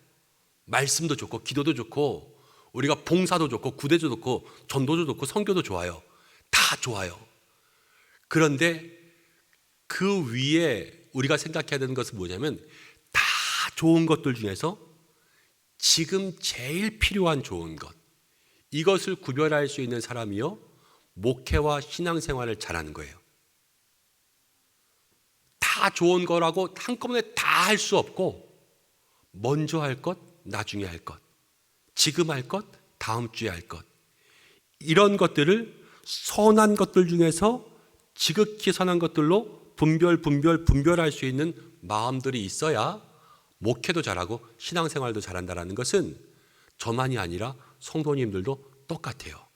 말씀도 좋고 기도도 좋고 우리가 봉사도 좋고 구대도 좋고 전도도 좋고 선교도 좋아요. 다 좋아요. 그런데 그 위에 우리가 생각해야 되는 것은 뭐냐면 다 좋은 것들 중에서 지금 제일 필요한 좋은 것, 이것을 구별할 수 있는 사람이요, 목회와 신앙생활을 잘하는 거예요. 다 좋은 거라고 한꺼번에 다 할 수 없고 먼저 할 것, 나중에 할 것, 지금 할 것, 다음 주에 할 것, 이런 것들을 선한 것들 중에서 지극히 선한 것들로 분별할 수 있는 마음들이 있어야 목회도 잘하고 신앙생활도 잘한다는 것은 저만이 아니라 성도님들도 똑같아요.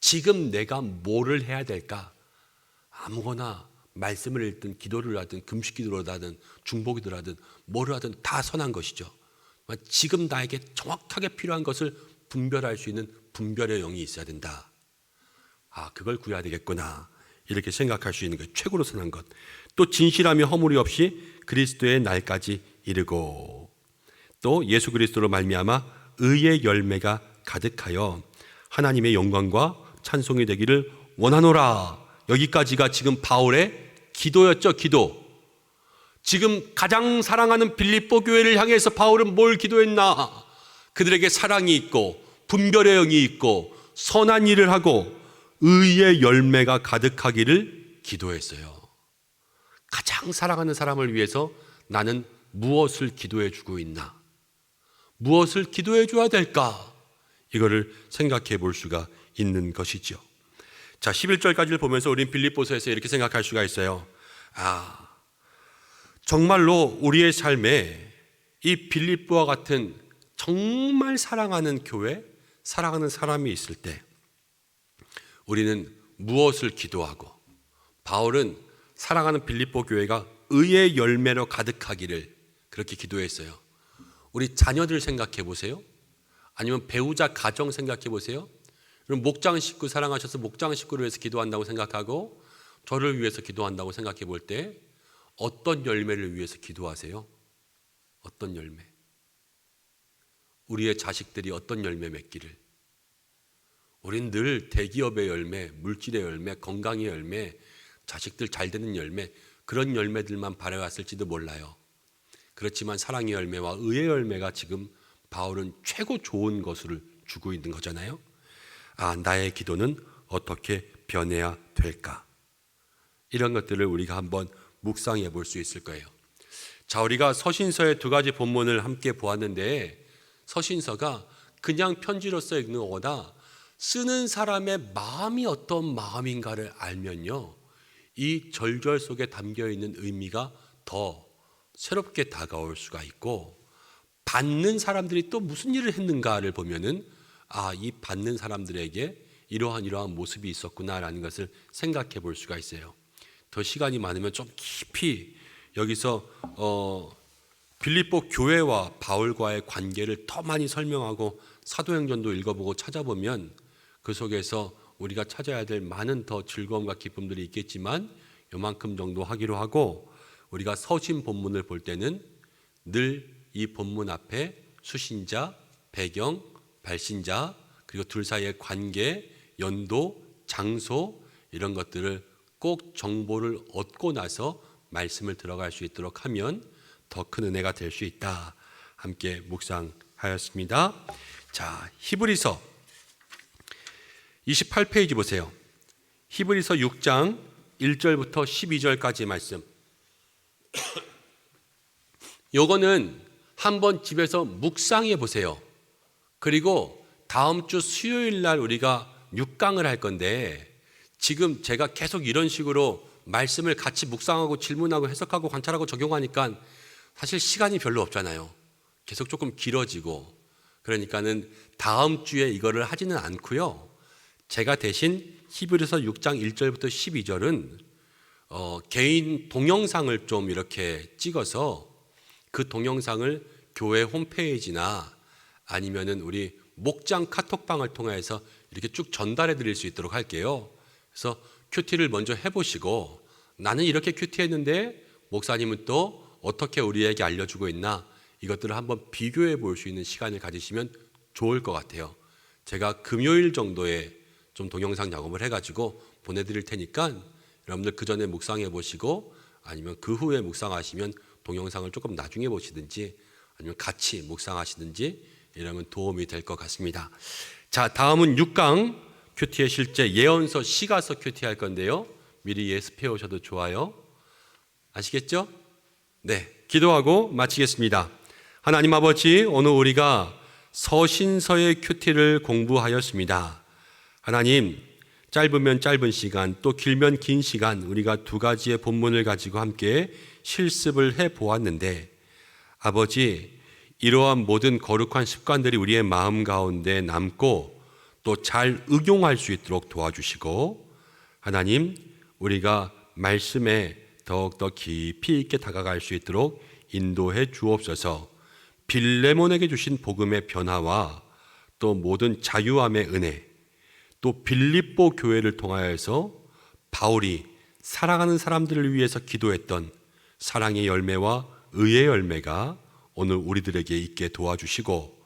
지금 내가 뭐를 해야 될까? 아무거나 말씀을 읽든 기도를 하든 금식기도를 하든 중보기도를 하든 뭐를 하든 다 선한 것이죠. 지금 나에게 정확하게 필요한 것을 분별할 수 있는 분별의 영이 있어야 된다. 그걸 구해야 되겠구나, 이렇게 생각할 수 있는 것, 최고로 선한 것. 또 진실하며 허물이 없이 그리스도의 날까지 이르고, 또 예수 그리스도로 말미암아 의의 열매가 가득하여 하나님의 영광과 찬송이 되기를 원하노라. 여기까지가 지금 바울의 기도였죠. 기도. 지금 가장 사랑하는 빌립보 교회를 향해서 바울은 뭘 기도했나? 그들에게 사랑이 있고 분별의 영이 있고 선한 일을 하고 의의 열매가 가득하기를 기도했어요. 가장 사랑하는 사람을 위해서 나는 무엇을 기도해 주고 있나? 무엇을 기도해 줘야 될까? 이거를 생각해 볼 수가 있는 것이죠. 자, 11절까지를 보면서 우린 빌립보서에서 이렇게 생각할 수가 있어요. 정말로 우리의 삶에 이 빌립보와 같은 정말 사랑하는 교회, 사랑하는 사람이 있을 때 우리는 무엇을 기도하고, 바울은 사랑하는 빌립보 교회가 의의 열매로 가득하기를 그렇게 기도했어요. 우리 자녀들 생각해 보세요. 아니면 배우자 가정 생각해 보세요. 그럼 목장 식구 사랑하셔서 목장 식구를 위해서 기도한다고 생각하고 저를 위해서 기도한다고 생각해 볼 때 어떤 열매를 위해서 기도하세요? 어떤 열매? 우리의 자식들이 어떤 열매 맺기를. 우린 늘 대기업의 열매, 물질의 열매, 건강의 열매, 자식들 잘 되는 열매, 그런 열매들만 바라왔을지도 몰라요. 그렇지만 사랑의 열매와 의의 열매가 지금 바울은 최고 좋은 것을 주고 있는 거잖아요. 아, 나의 기도는 어떻게 변해야 될까? 이런 것들을 우리가 한번 묵상해 볼 수 있을 거예요. 자, 우리가 서신서의 두 가지 본문을 함께 보았는데, 서신서가 그냥 편지로서 읽는 것보다 쓰는 사람의 마음이 어떤 마음인가를 알면요, 이 절절 속에 담겨 있는 의미가 더 새롭게 다가올 수가 있고, 받는 사람들이 또 무슨 일을 했는가를 보면은 아, 이 받는 사람들에게 이러한 모습이 있었구나라는 것을 생각해 볼 수가 있어요. 더 시간이 많으면 좀 깊이 여기서 빌립보 교회와 바울과의 관계를 더 많이 설명하고 사도행전도 읽어보고 찾아보면 그 속에서 우리가 찾아야 될 많은 더 즐거움과 기쁨들이 있겠지만 요만큼 정도 하기로 하고, 우리가 서신 본문을 볼 때는 늘 이 본문 앞에 수신자, 배경, 발신자, 그리고 둘 사이의 관계, 연도, 장소, 이런 것들을 꼭 정보를 얻고 나서 말씀을 들어갈 수 있도록 하면 더 큰 은혜가 될 수 있다. 함께 묵상하였습니다. 자, 히브리서 28페이지 보세요. 히브리서 6장 1절부터 12절까지 말씀. 요거는 한번 집에서 묵상해 보세요. 그리고 다음 주 수요일 날 우리가 6강을 할 건데, 지금 제가 계속 이런 식으로 말씀을 같이 묵상하고 질문하고 해석하고 관찰하고 적용하니까 사실 시간이 별로 없잖아요. 계속 조금 길어지고, 그러니까는 다음 주에 이거를 하지는 않고요, 제가 대신 히브리서 6장 1절부터 12절은 개인 동영상을 좀 이렇게 찍어서 그 동영상을 교회 홈페이지나 아니면은 우리 목장 카톡방을 통해서 이렇게 쭉 전달해 드릴 수 있도록 할게요. 그래서 큐티를 먼저 해보시고, 나는 이렇게 큐티했는데 목사님은 또 어떻게 우리에게 알려주고 있나, 이것들을 한번 비교해 볼 수 있는 시간을 가지시면 좋을 것 같아요. 제가 금요일 정도에 좀 동영상 작업을 해가지고 보내드릴 테니까 여러분들 그 전에 묵상해 보시고, 아니면 그 후에 묵상하시면 동영상을 조금 나중에 보시든지 아니면 같이 묵상하시든지 이러면 도움이 될 것 같습니다. 자, 다음은 6강 큐티의 실제 예언서 시가서 큐티 할 건데요, 미리 예습해 오셔도 좋아요. 아시겠죠? 네, 기도하고 마치겠습니다. 하나님 아버지, 오늘 우리가 서신서의 큐티를 공부하였습니다. 하나님, 짧으면 짧은 시간, 또 길면 긴 시간 우리가 두 가지의 본문을 가지고 함께 실습을 해 보았는데, 아버지, 이러한 모든 거룩한 습관들이 우리의 마음 가운데 남고 또 잘 응용할 수 있도록 도와주시고, 하나님, 우리가 말씀에 더욱더 깊이 있게 다가갈 수 있도록 인도해 주옵소서. 빌레몬에게 주신 복음의 변화와 또 모든 자유함의 은혜, 또 빌립보 교회를 통하여서 바울이 사랑하는 사람들을 위해서 기도했던 사랑의 열매와 의의 열매가 오늘 우리들에게 있게 도와주시고,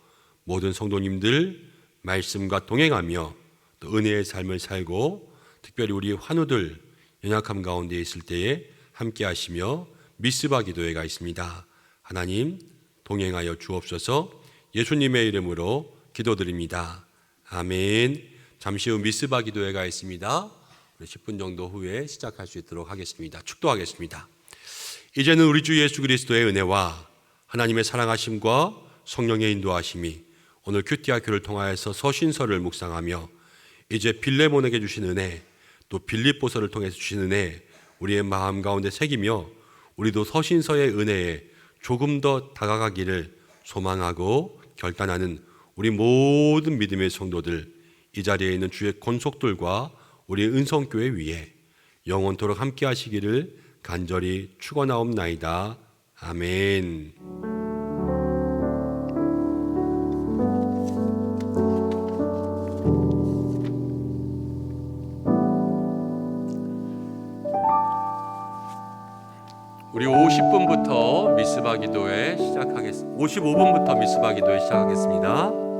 모든 성도님들 말씀과 동행하며 또 은혜의 삶을 살고, 특별히 우리 환우들 연약함 가운데 있을 때에 함께 하시며 미스바 기도회가 있습니다. 하나님 동행하여 주옵소서. 예수님의 이름으로 기도드립니다. 아멘. 잠시 후 미스바 기도회가 있습니다. 10분 정도 후에 시작할 수 있도록 하겠습니다. 축도하겠습니다. 이제는 우리 주 예수 그리스도의 은혜와 하나님의 사랑하심과 성령의 인도하심이 오늘 큐티학교를 통하여서 서신서를 묵상하며 이제 빌레몬에게 주신 은혜, 또 빌립보서를 통해서 주신 은혜 우리의 마음 가운데 새기며 우리도 서신서의 은혜에 조금 더 다가가기를 소망하고 결단하는 우리 모든 믿음의 성도들, 이 자리에 있는 주의 권속들과 우리 은성교회 위에 영원토록 함께 하시기를 간절히 축원하옵나이다. 아멘. 우리 50분부터 미스바 기도회 시작하겠습니다. 55분부터 미스바 기도회 시작하겠습니다.